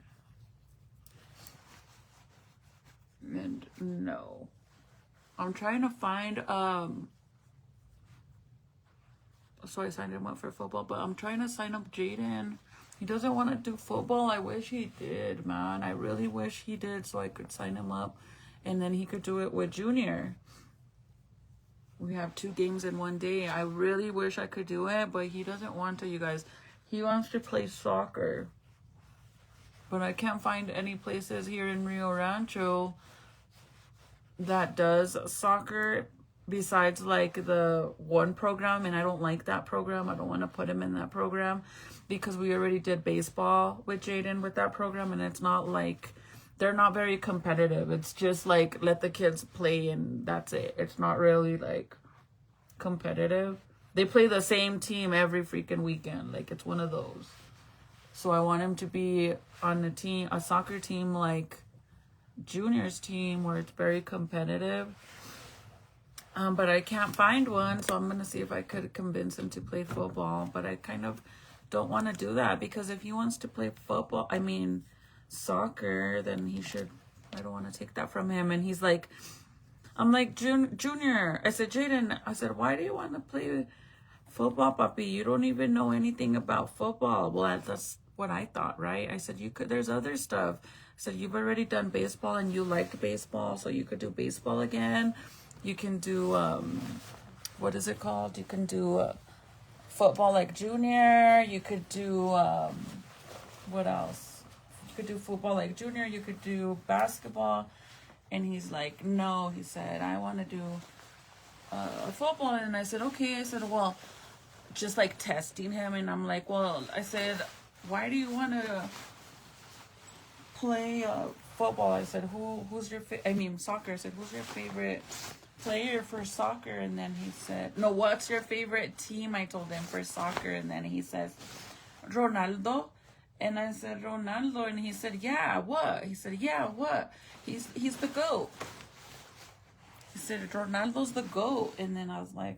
And no. I'm trying to find, so I signed him up for football, but I'm trying to sign up Jaden. He doesn't want to do football. I wish he did, man. I really wish he did, so I could sign him up, and then he could do it with Junior. We have 2 games in one day. I really wish I could do it, but he doesn't want to, you guys. He wants to play soccer. But I can't find any places here in Rio Rancho that does soccer besides like the one program, and I don't like that program. I don't want to put him in that program because we already did baseball with Jaden with that program, and it's not like, they're not very competitive. It's just like, let the kids play and that's it. It's not really like competitive. They play the same team every freaking weekend. Like, it's one of those. So I want him to be on a soccer team like Junior's team, where it's very competitive. But I can't find one, so I'm gonna see if I could convince him to play football. But I kind of don't want to do that, because if he wants to play soccer, then he should. I don't want to take that from him. And he's like, I'm like, Junior. I said, Jaden. I said, why do you want to play football, papi? You don't even know anything about football. Well, that's what I thought, right? I said, you could. There's other stuff. I said, you've already done baseball and you liked baseball, so you could do baseball again. You can do what is it called? You can do football like Junior. You could do what else? You could do football like Junior. You could do basketball. And he's like, no. He said, I want to do football. And I said, okay. I said, well, just like testing him. And I'm like, well, I said, why do you want to play football? I said, who's your soccer. I said, who's your favorite player for soccer? And then he said, no, what's your favorite team? I told him for soccer. And then he says, Ronaldo. And I said, Ronaldo. And he said, yeah, what? He said, yeah, what? He's the GOAT. He said, Ronaldo's the GOAT. And then I was like,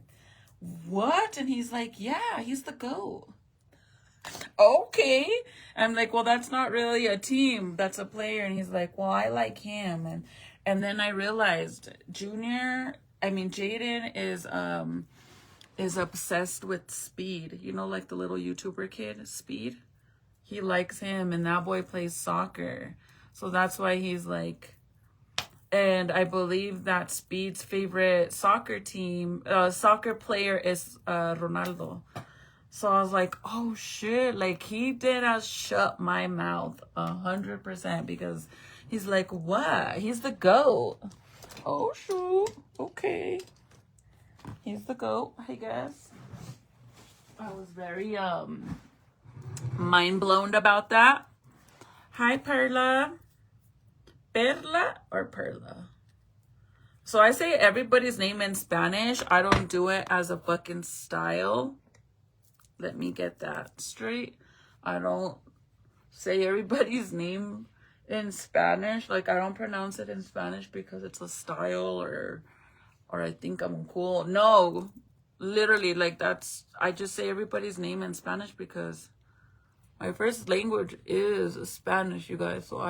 what? And he's like, yeah, he's the GOAT. Okay. I'm like, well, that's not really a team. That's a player. And he's like, well, I like him. And then I realized Jaden is obsessed with Speed. You know, like the little YouTuber kid, Speed. He likes him, and that boy plays soccer. So that's why he's like, and I believe that Speed's favorite soccer player is Ronaldo. So I was like, oh shit, like he did shut my mouth 100%, because he's like, what? He's the GOAT. Oh shoot, okay. He's the GOAT, I guess. I was very mind blown about that. Hi, Perla. Perla or Perla? So I say everybody's name in Spanish. I don't do it as a fucking style. Let me get that straight. I don't say everybody's name in Spanish. Like, I don't pronounce it in Spanish because it's a style or or I think I'm cool. No, literally, like I just say everybody's name in Spanish because my first language is Spanish, you guys. So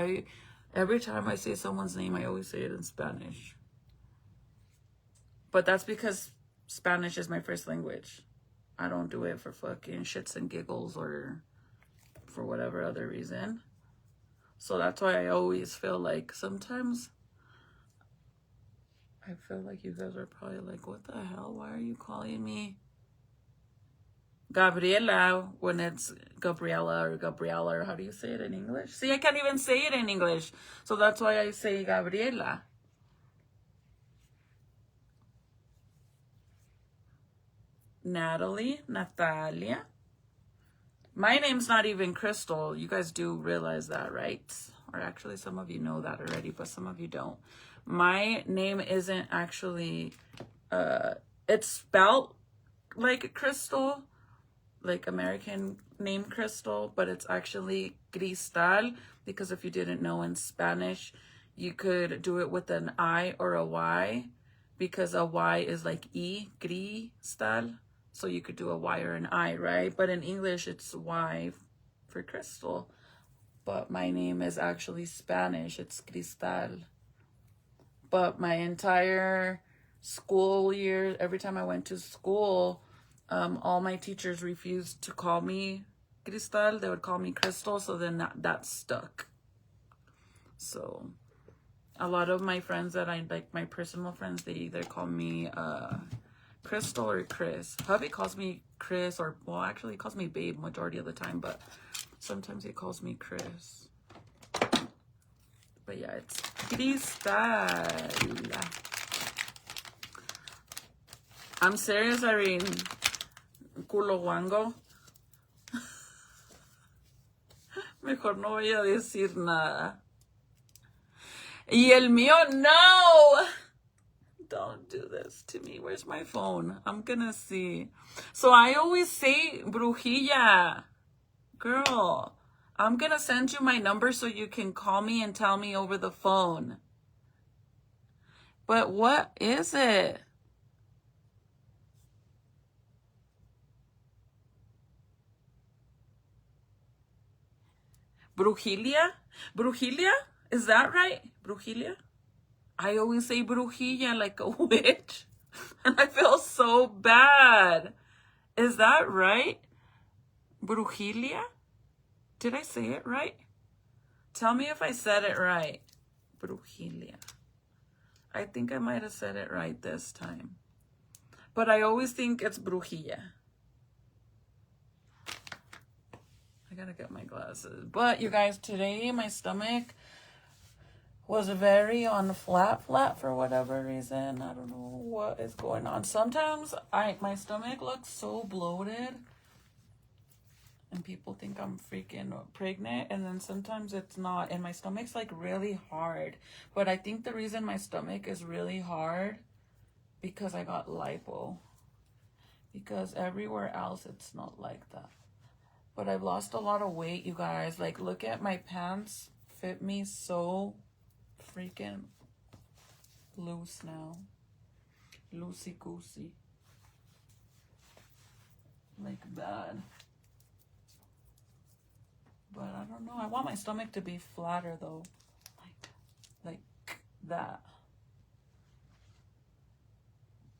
every time I say someone's name, I always say it in Spanish. But that's because Spanish is my first language. I don't do it for fucking shits and giggles or for whatever other reason. So that's why I always feel like sometimes I feel like you guys are probably like, what the hell? Why are you calling me Gabriela when it's Gabriela or how do you say it in English? See, I can't even say it in English. So that's why I say Gabriela. Natalie, Natalia. My name's not even Crystal. You guys do realize that, right? Or actually, some of you know that already, but some of you don't. My name isn't actually, it's spelled like Crystal, like American name Crystal, but it's actually Cristal, because if you didn't know, in Spanish, you could do it with an I or a Y, because a Y is like E, Cristal. So you could do a Y or an I, right? But in English, it's Y for crystal. But my name is actually Spanish. It's Cristal. But my entire school year, every time I went to school, all my teachers refused to call me Cristal. They would call me Crystal. So then that stuck. So a lot of my friends that I like, my personal friends, they either call me Crystal or Chris. Hubby calls me Chris, or well, actually he calls me Babe majority of the time, but sometimes he calls me Chris. But yeah, it's Cristal. I'm serious, Irene. Culo guango. Mejor no voy a decir nada. Y el mío, no! Don't do this to me. Where's my phone? I'm gonna see. So I always say brujilla. Girl, I'm gonna send you my number so you can call me and tell me over the phone. But what is it? Brujilla? Brujilla? Is that right? Brujilla? I always say brujilla like a witch. And I feel so bad. Is that right? Brujilla? Did I say it right? Tell me if I said it right. Brujilla. I think I might have said it right this time. But I always think it's brujilla. I gotta get my glasses. But you guys, today my stomach was very on flat for whatever reason. I don't know what is going on. Sometimes my stomach looks so bloated and people think I'm freaking pregnant, and then sometimes it's not, and my stomach's like really hard. But I think the reason my stomach is really hard because I got lipo, because everywhere else it's not like that. But I've lost a lot of weight, you guys. Like, look at my pants, fit me so freaking loose now. Loosey goosey. Like that. But I don't know. I want my stomach to be flatter though. Like that.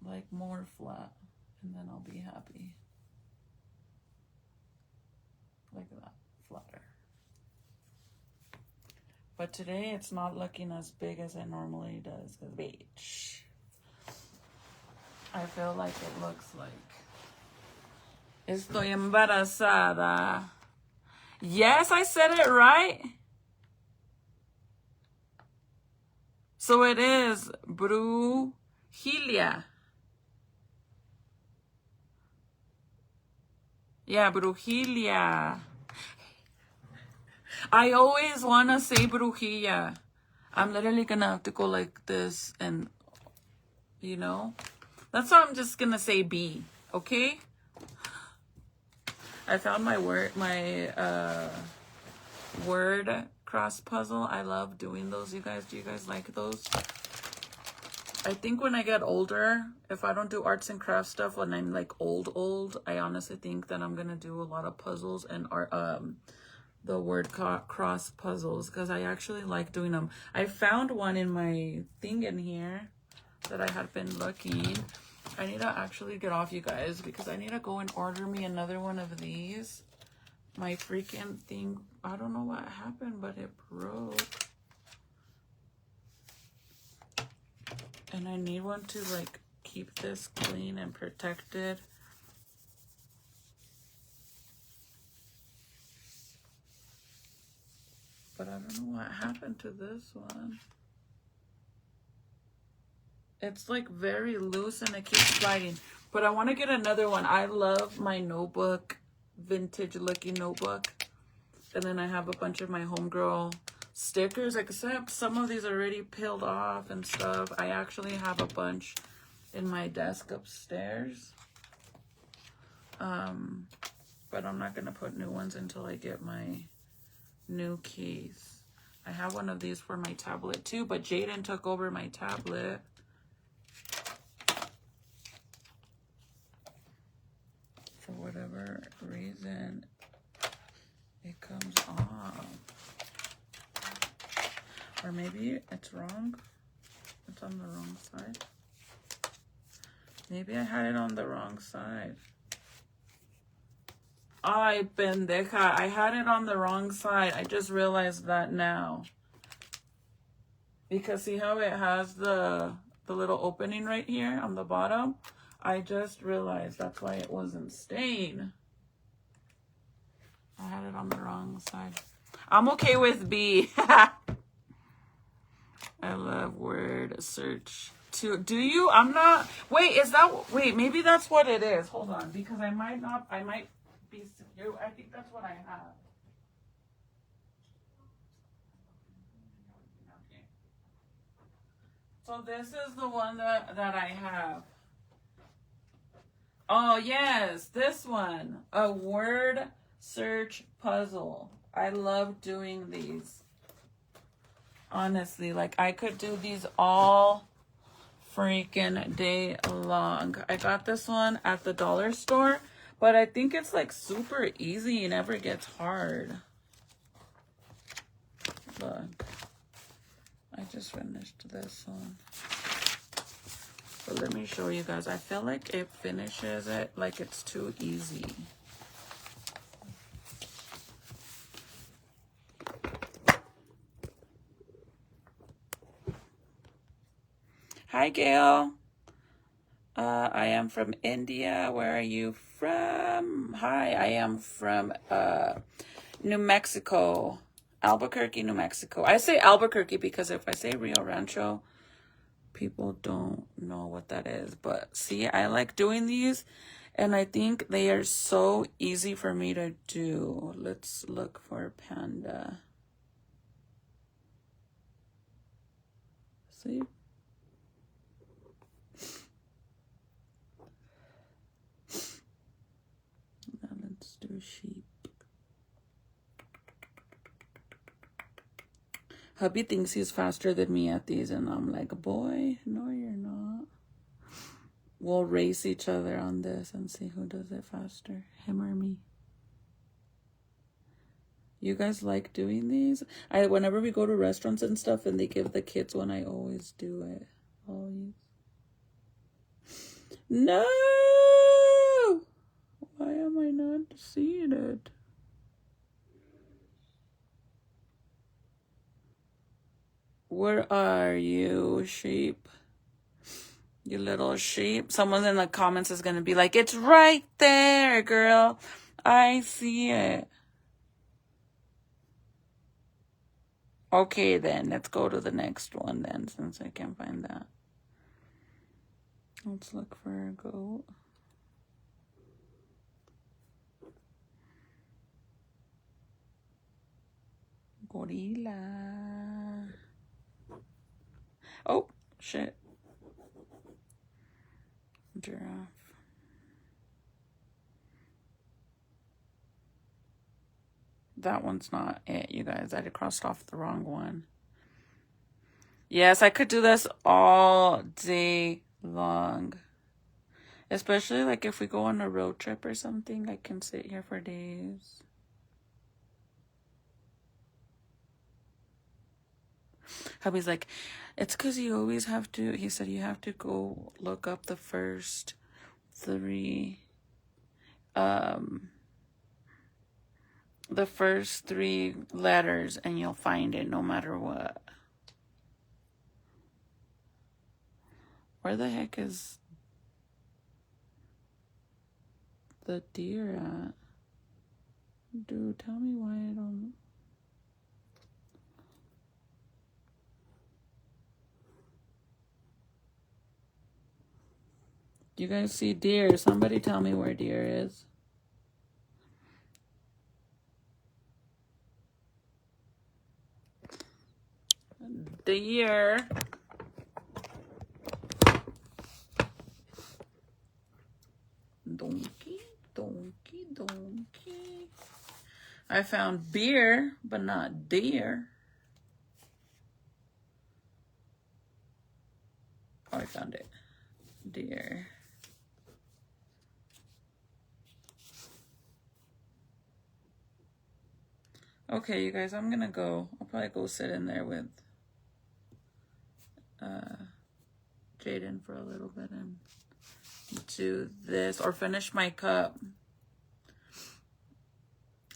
Like more flat. And then I'll be happy. Like that. Flatter. But today it's not looking as big as it normally does. Cause bitch, I feel like it looks like estoy embarazada. Yes, I said it right. So it is brujilla. Yeah, brujilla. I always want to say brujilla. I'm literally going to have to go like this and, you know. That's why I'm just going to say B, okay? I found my word cross puzzle. I love doing those, you guys. Do you guys like those? I think when I get older, if I don't do arts and crafts stuff when I'm like old, I honestly think that I'm gonna do a lot of puzzles and art, the word cross puzzles, because I actually like doing them. I found one in my thing in here that I had been looking. I need to actually get off, you guys, because I need to go and order me another one of these. My freaking thing, I don't know what happened, but it broke. And I need one to like keep this clean and protected. But I don't know what happened to this one. It's like very loose and it keeps sliding. But I want to get another one. I love my notebook, vintage looking notebook. And then I have a bunch of my homegirl stickers, except some of these are already peeled off and stuff. I actually have a bunch in my desk upstairs. But I'm not going to put new ones until I get my new keys. I have one of these for my tablet too, but Jaden took over my tablet. For whatever reason, it comes off. Or maybe it's wrong. It's on the wrong side. Maybe I had it on the wrong side. Ay, pendeja. I had it on the wrong side. I just realized that now. Because see how it has the little opening right here on the bottom? I just realized that's why it wasn't staying. I had it on the wrong side. I'm okay with B. I love word search. Do you? I'm not. Wait, is that? Wait, maybe that's what it is. Hold on, because I might not. I might be. I think that's what I have. So this is the one that I have. Oh yes, this one. A word search puzzle. I love doing these. Honestly, like I could do these all freaking day long. I got this one at the dollar store, but I think it's like super easy and never gets hard. Look, I just finished this one. But let me show you guys. I feel like it finishes it like it's too easy. Hi, Gail. I am from India. Where are you from? Hi, I am from New Mexico. Albuquerque, New Mexico. I say Albuquerque because if I say Rio Rancho, people don't know what that is. But see, I like doing these, and I think they are so easy for me to do. Let's look for panda. See? Now let's do sheep. Hubby thinks he's faster than me at these, and I'm like, boy, no, you're not. We'll race each other on this and see who does it faster, him or me. You guys like doing these? Whenever we go to restaurants and stuff and they give the kids one, I always do it. Always. No! Why am I not seeing it? Where are you, sheep? You little sheep. Someone in the comments is going to be like, it's right there, girl. I see it. Okay, then. Let's go to the next one then, since I can't find that. Let's look for a goat. Gorilla. Oh, shit. Giraffe. That one's not it, you guys. I crossed off the wrong one. Yes, I could do this all day long. Especially like if we go on a road trip or something, I can sit here for days. Hubby's like, it's because you always have to, he said, you have to go look up the first three, the first three letters and you'll find it no matter what. Where the heck is the deer at? Dude, tell me why I don't... You guys see deer? Somebody tell me where deer is. Deer. Donkey, donkey, donkey. I found beer, but not deer. Oh, I found it. Deer. Okay, you guys, I'm gonna go. I'll probably go sit in there with Jaden for a little bit and do this or finish my cup.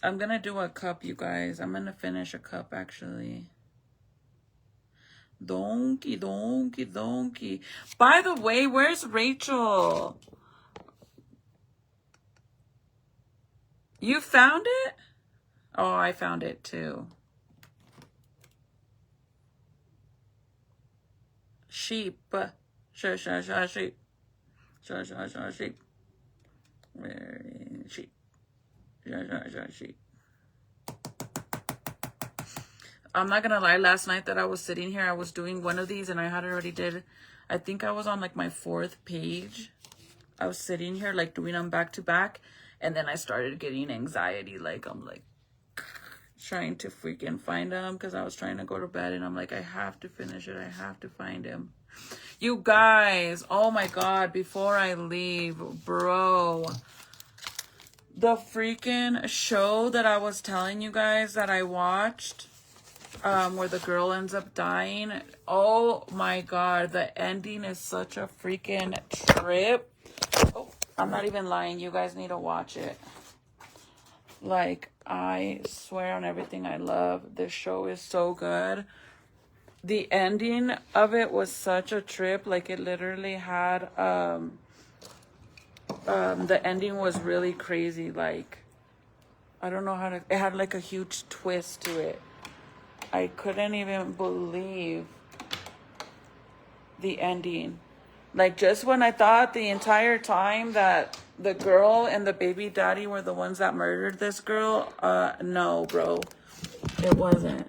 I'm gonna do a cup, you guys. I'm gonna finish a cup actually. Donkey, donkey, donkey. By the way, where's Rachel? You found it? Oh, I found it too. Sheep. Sheep. Sheep. Sheep. Where is sheep? Sheep. I'm not gonna lie, last night that I was sitting here, I was doing one of these and I had already did, I think I was on like my 4th page. I was sitting here like doing them back to back and then I started getting anxiety. Like I'm like trying to freaking find them because I was trying to go to bed and I'm like, I have to finish it. I have to find him. You guys, oh my God, before I leave, bro, the freaking show that I was telling you guys that I watched, where the girl ends up dying. Oh my God, the ending is such a freaking trip. Oh, I'm not even lying. You guys need to watch it. Like, I swear on everything I love. This show is so good. The ending of it was such a trip. Like, it literally had, the ending was really crazy. Like, I don't know how to, it had like a huge twist to it. I couldn't even believe the ending. Like, just when I thought the entire time that the girl and the baby daddy were the ones that murdered this girl, no, bro. It wasn't.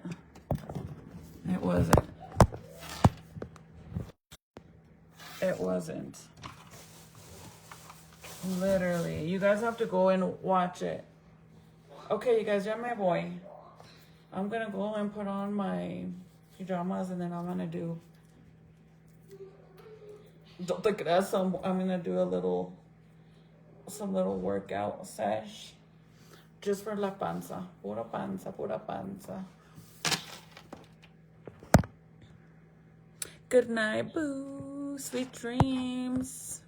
It wasn't. It wasn't. Literally. You guys have to go and watch it. Okay, you guys, you're my boy. I'm gonna go and put on my pajamas and then I'm gonna do... Don't think that's I'm gonna do some little workout sesh. Just for la panza. Pura panza, pura panza. Good night, boo. Sweet dreams.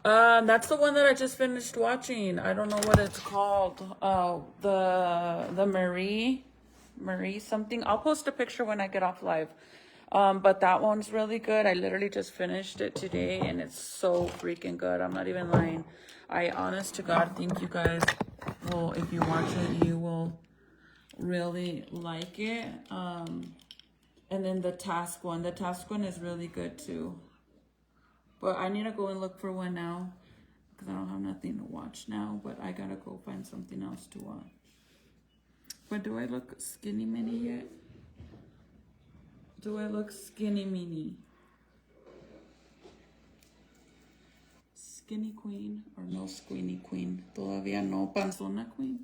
That's the one that I just finished watching. I don't know what it's called. The Marie something. I'll post a picture when I get off live. But that one's really good. I literally just finished it today and it's so freaking good. I'm not even lying. I honest to God think you guys will, if you watch it, you will really like it. And then the task one is really good too. But I need to go and look for one now because I don't have nothing to watch now, but I gotta go find something else to watch. But do I look skinny mini yet? Do I look skinny mini? Skinny queen or no skinny queen? Todavía no panzona queen.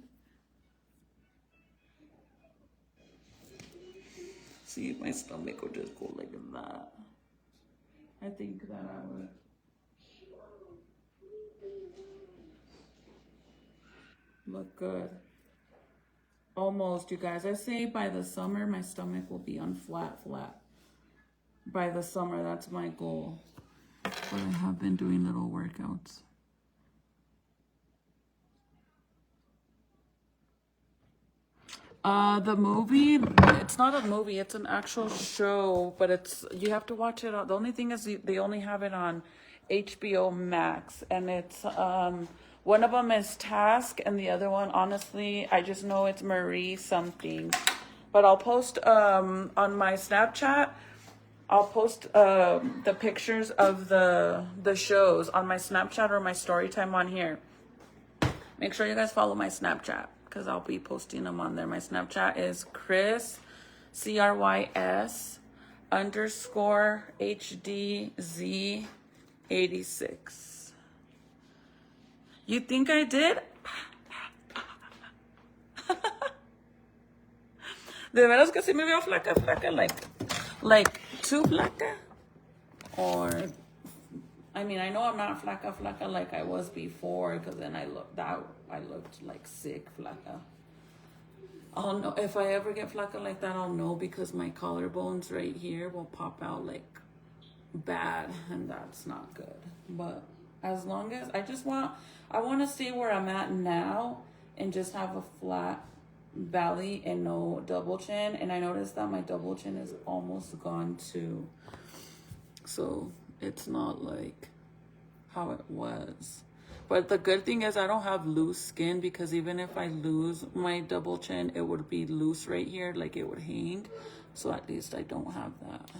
See if my stomach would just go like that. I think that I would. Look good. Almost, you guys. I say by the summer, my stomach will be on flat. By the summer, that's my goal. But I have been doing little workouts. The movie, it's not a movie, it's an actual show, but you have to watch it on, the only thing is they only have it on HBO Max, and it's, one of them is Task, and the other one, honestly, I just know it's Marie something. But I'll post, on my Snapchat, I'll post, the pictures of the shows on my Snapchat or my story time on here. Make sure you guys follow my Snapchat, because I'll be posting them on there. My Snapchat is Chris, CRYS _HDZ86. You think I did? De veras que sí me veo flaca, like too flaca? Or, I mean, I know I'm not flaca like I was before, because then I looked like sick flaca. I'll know if I ever get flaca like that. I'll know, because my collarbones right here will pop out like bad, and that's not good. But as long as I want to stay where I'm at now and just have a flat belly and no double chin. And I noticed that my double chin is almost gone too, so it's not like how it was. But the good thing is I don't have loose skin, because even if I lose my double chin, it would be loose right here, like it would hang. So at least I don't have that.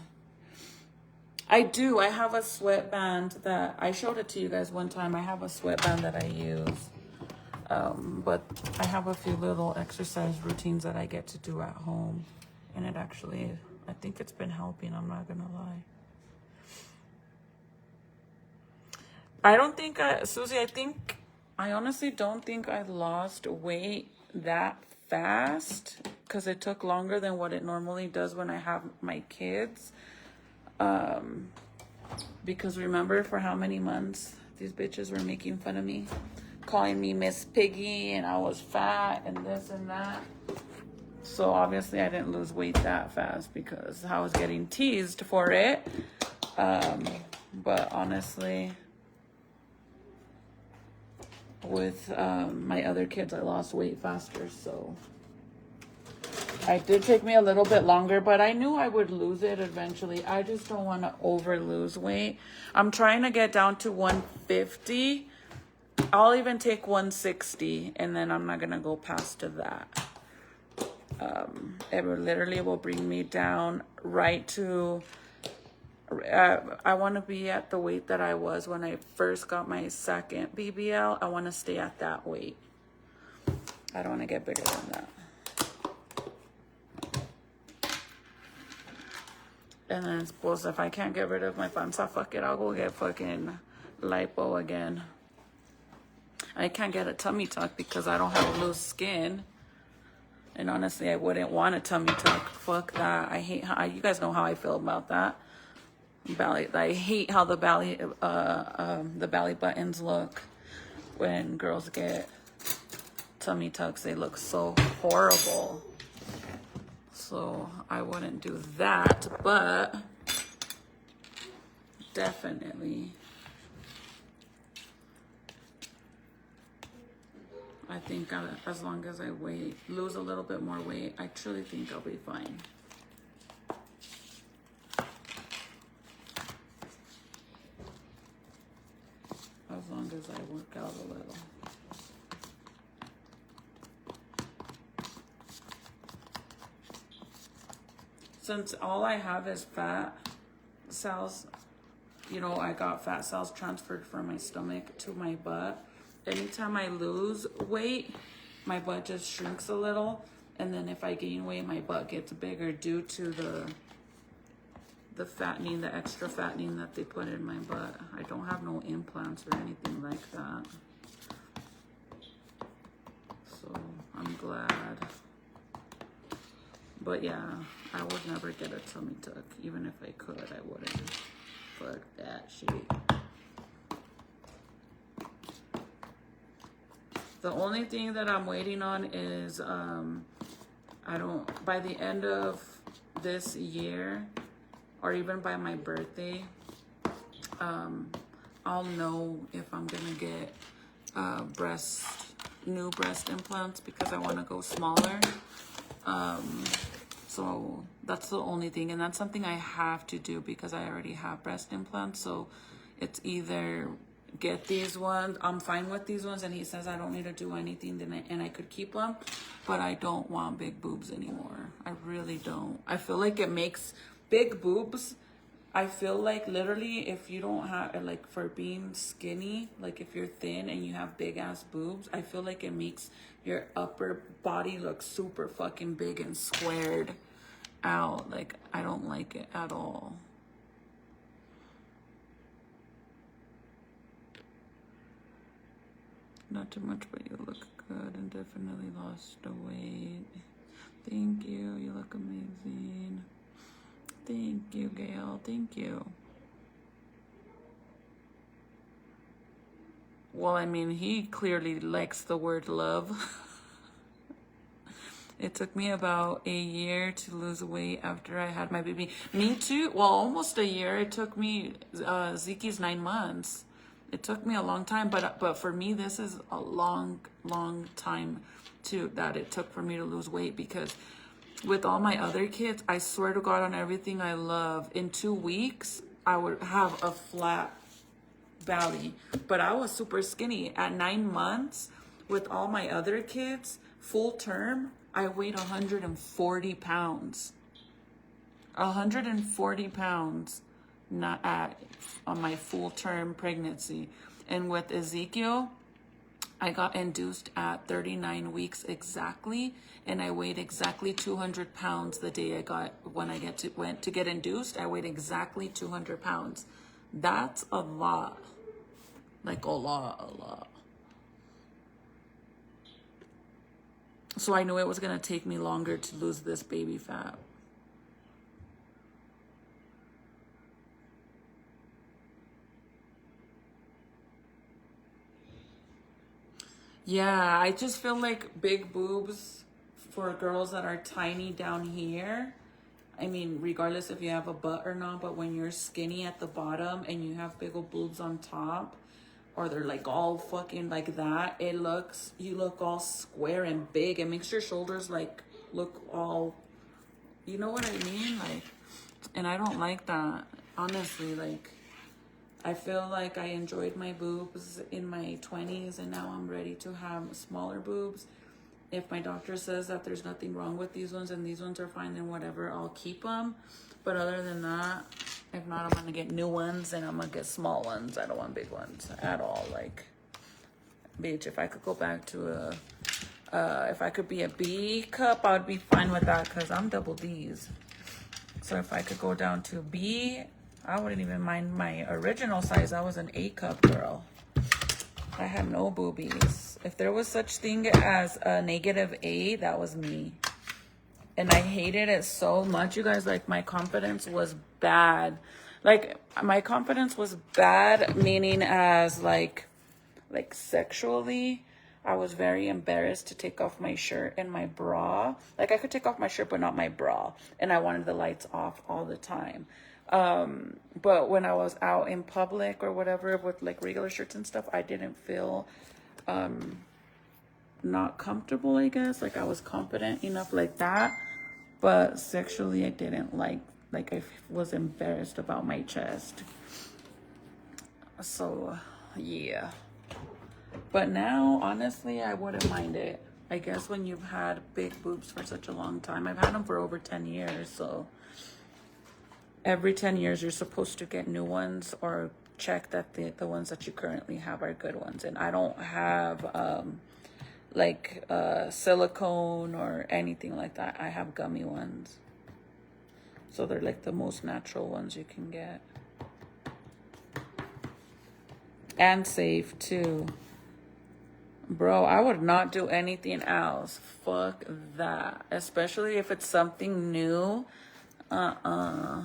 I have a sweatband that I showed it to you guys one time. I have a sweatband that I use. But I have a few little exercise routines that I get to do at home. And it actually, I think it's been helping, I'm not gonna lie. I don't think Susie, I honestly don't think I lost weight that fast, because it took longer than what it normally does when I have my kids. Because remember, for how many months these bitches were making fun of me, calling me Miss Piggy, and I was fat and this and that. So obviously I didn't lose weight that fast, because I was getting teased for it. But honestly, with my other kids, I lost weight faster. So it did take me a little bit longer, but I knew I would lose it eventually. I just don't want to over lose weight. I'm trying to get down to 150. I'll even take 160, and then I'm not gonna go past to that. It literally will bring me down right to, I want to be at the weight that I was when I first got my second BBL. I want to stay at that weight. I don't want to get bigger than that. And then suppose if I can't get rid of my panza, fuck it, I'll go get fucking lipo again. I can't get a tummy tuck because I don't have loose skin. And honestly, I wouldn't want a tummy tuck. Fuck that. I hate how, you guys know how I feel about that. I hate how the belly buttons look when girls get tummy tucks. They look so horrible. So I wouldn't do that, but definitely I think as long as I lose a little bit more weight, I truly think I'll be fine. As long as I work out a little. Since all I have is fat cells, you know, I got fat cells transferred from my stomach to my butt. Anytime I lose weight, my butt just shrinks a little. And then if I gain weight, my butt gets bigger due to the fattening, the extra fattening that they put in my butt. I don't have no implants or anything like that. So I'm glad. But yeah, I would never get a tummy tuck. Even if I could, I wouldn't. Fuck that shit. The only thing that I'm waiting on is by the end of this year, or even by my birthday, I'll know if I'm gonna get new breast implants, because I want to go smaller. So that's the only thing, and that's something I have to do because I already have breast implants. So it's either get these ones, I'm fine with these ones, and he says I don't need to do anything, and I could keep them, but I don't want big boobs anymore. I really don't. I feel like it makes big boobs. I feel like literally if you don't have, like, for being skinny, like if you're thin and you have big ass boobs, I feel like it makes your upper body look super fucking big and squared out. Like, I don't like it at all. Not too much, but you look good and definitely lost the weight. Thank you. You look amazing. Thank you, Gail. Thank you. Well, I mean, he clearly likes the word love. It took me about a year to lose weight after I had my baby. Me too. Well, almost a year. It took me, Ziki's 9 months. It took me a long time, but for me, this is a long time too that it took for me to lose weight, because with all my other kids, I swear to God on everything I love, in 2 weeks, I would have a flat belly. But I was super skinny. At 9 months, with all my other kids, full term, I weighed 140 pounds. 140 pounds on my full term pregnancy. And with Ezekiel, I got induced at 39 weeks exactly, and I weighed exactly 200 pounds the day when I went to get induced. I weighed exactly 200 pounds. That's a lot. Like a lot. So I knew it was gonna take me longer to lose this baby fat. Yeah, I just feel like big boobs for girls that are tiny down here. I mean, regardless if you have a butt or not, but when you're skinny at the bottom and you have big old boobs on top, or they're like all fucking like that, you look all square and big. It makes your shoulders like look all, you know what I mean? Like, and I don't like that, honestly. Like, I feel like I enjoyed my boobs in my 20s, and now I'm ready to have smaller boobs. If my doctor says that there's nothing wrong with these ones and these ones are fine, then whatever, I'll keep them. But other than that, if not, I'm going to get new ones, and I'm going to get small ones. I don't want big ones at all. Like, bitch, if I could go back to if I could be a B cup, I would be fine with that, because I'm double D's. So if I could go down to B, I wouldn't even mind my original size. I was an A cup girl. I had no boobies. If there was such thing as a -A, that was me. And I hated it so much, you guys. Like, my confidence was bad. Like, my confidence was bad, meaning as like sexually, I was very embarrassed to take off my shirt and my bra. Like, I could take off my shirt, but not my bra. And I wanted the lights off all the time. But when I was out in public or whatever with like regular shirts and stuff, I didn't feel not comfortable, I guess. Like, I was confident enough like that, but sexually I didn't like I was embarrassed about my chest. So yeah, but now honestly I wouldn't mind it. I guess when you've had big boobs for such a long time, I've had them for over 10 years, so every 10 years you're supposed to get new ones or check that the ones that you currently have are good ones. And I don't have silicone or anything like that. I have gummy ones, so they're like the most natural ones you can get, and safe too. Bro, I would not do anything else. Fuck that. Especially if it's something new. Because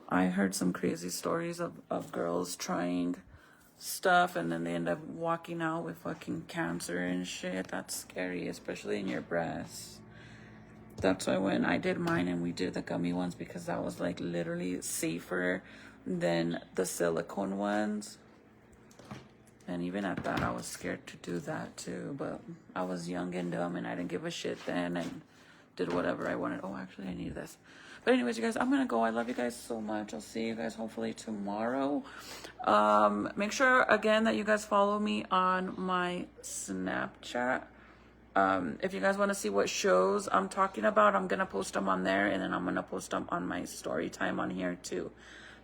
I heard some crazy stories of girls trying stuff and then they end up walking out with fucking cancer and shit. That's scary, especially in your breasts. That's why when I did mine and we did the gummy ones, because that was like literally safer than the silicone ones. And even at that, I was scared to do that too. But I was young and dumb and I didn't give a shit then and did whatever I wanted. Oh, actually, I need this. But anyways, you guys, I'm going to go. I love you guys so much. I'll see you guys hopefully tomorrow. Make sure, again, that you guys follow me on my Snapchat. If you guys want to see what shows I'm talking about, I'm going to post them on there. And then I'm going to post them on my story time on here too.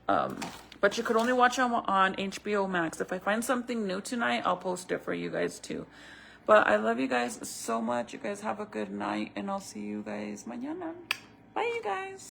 But you could only watch them on HBO Max. If I find something new tonight, I'll post it for you guys too. But I love you guys so much. You guys have a good night. And I'll see you guys mañana. Bye, you guys.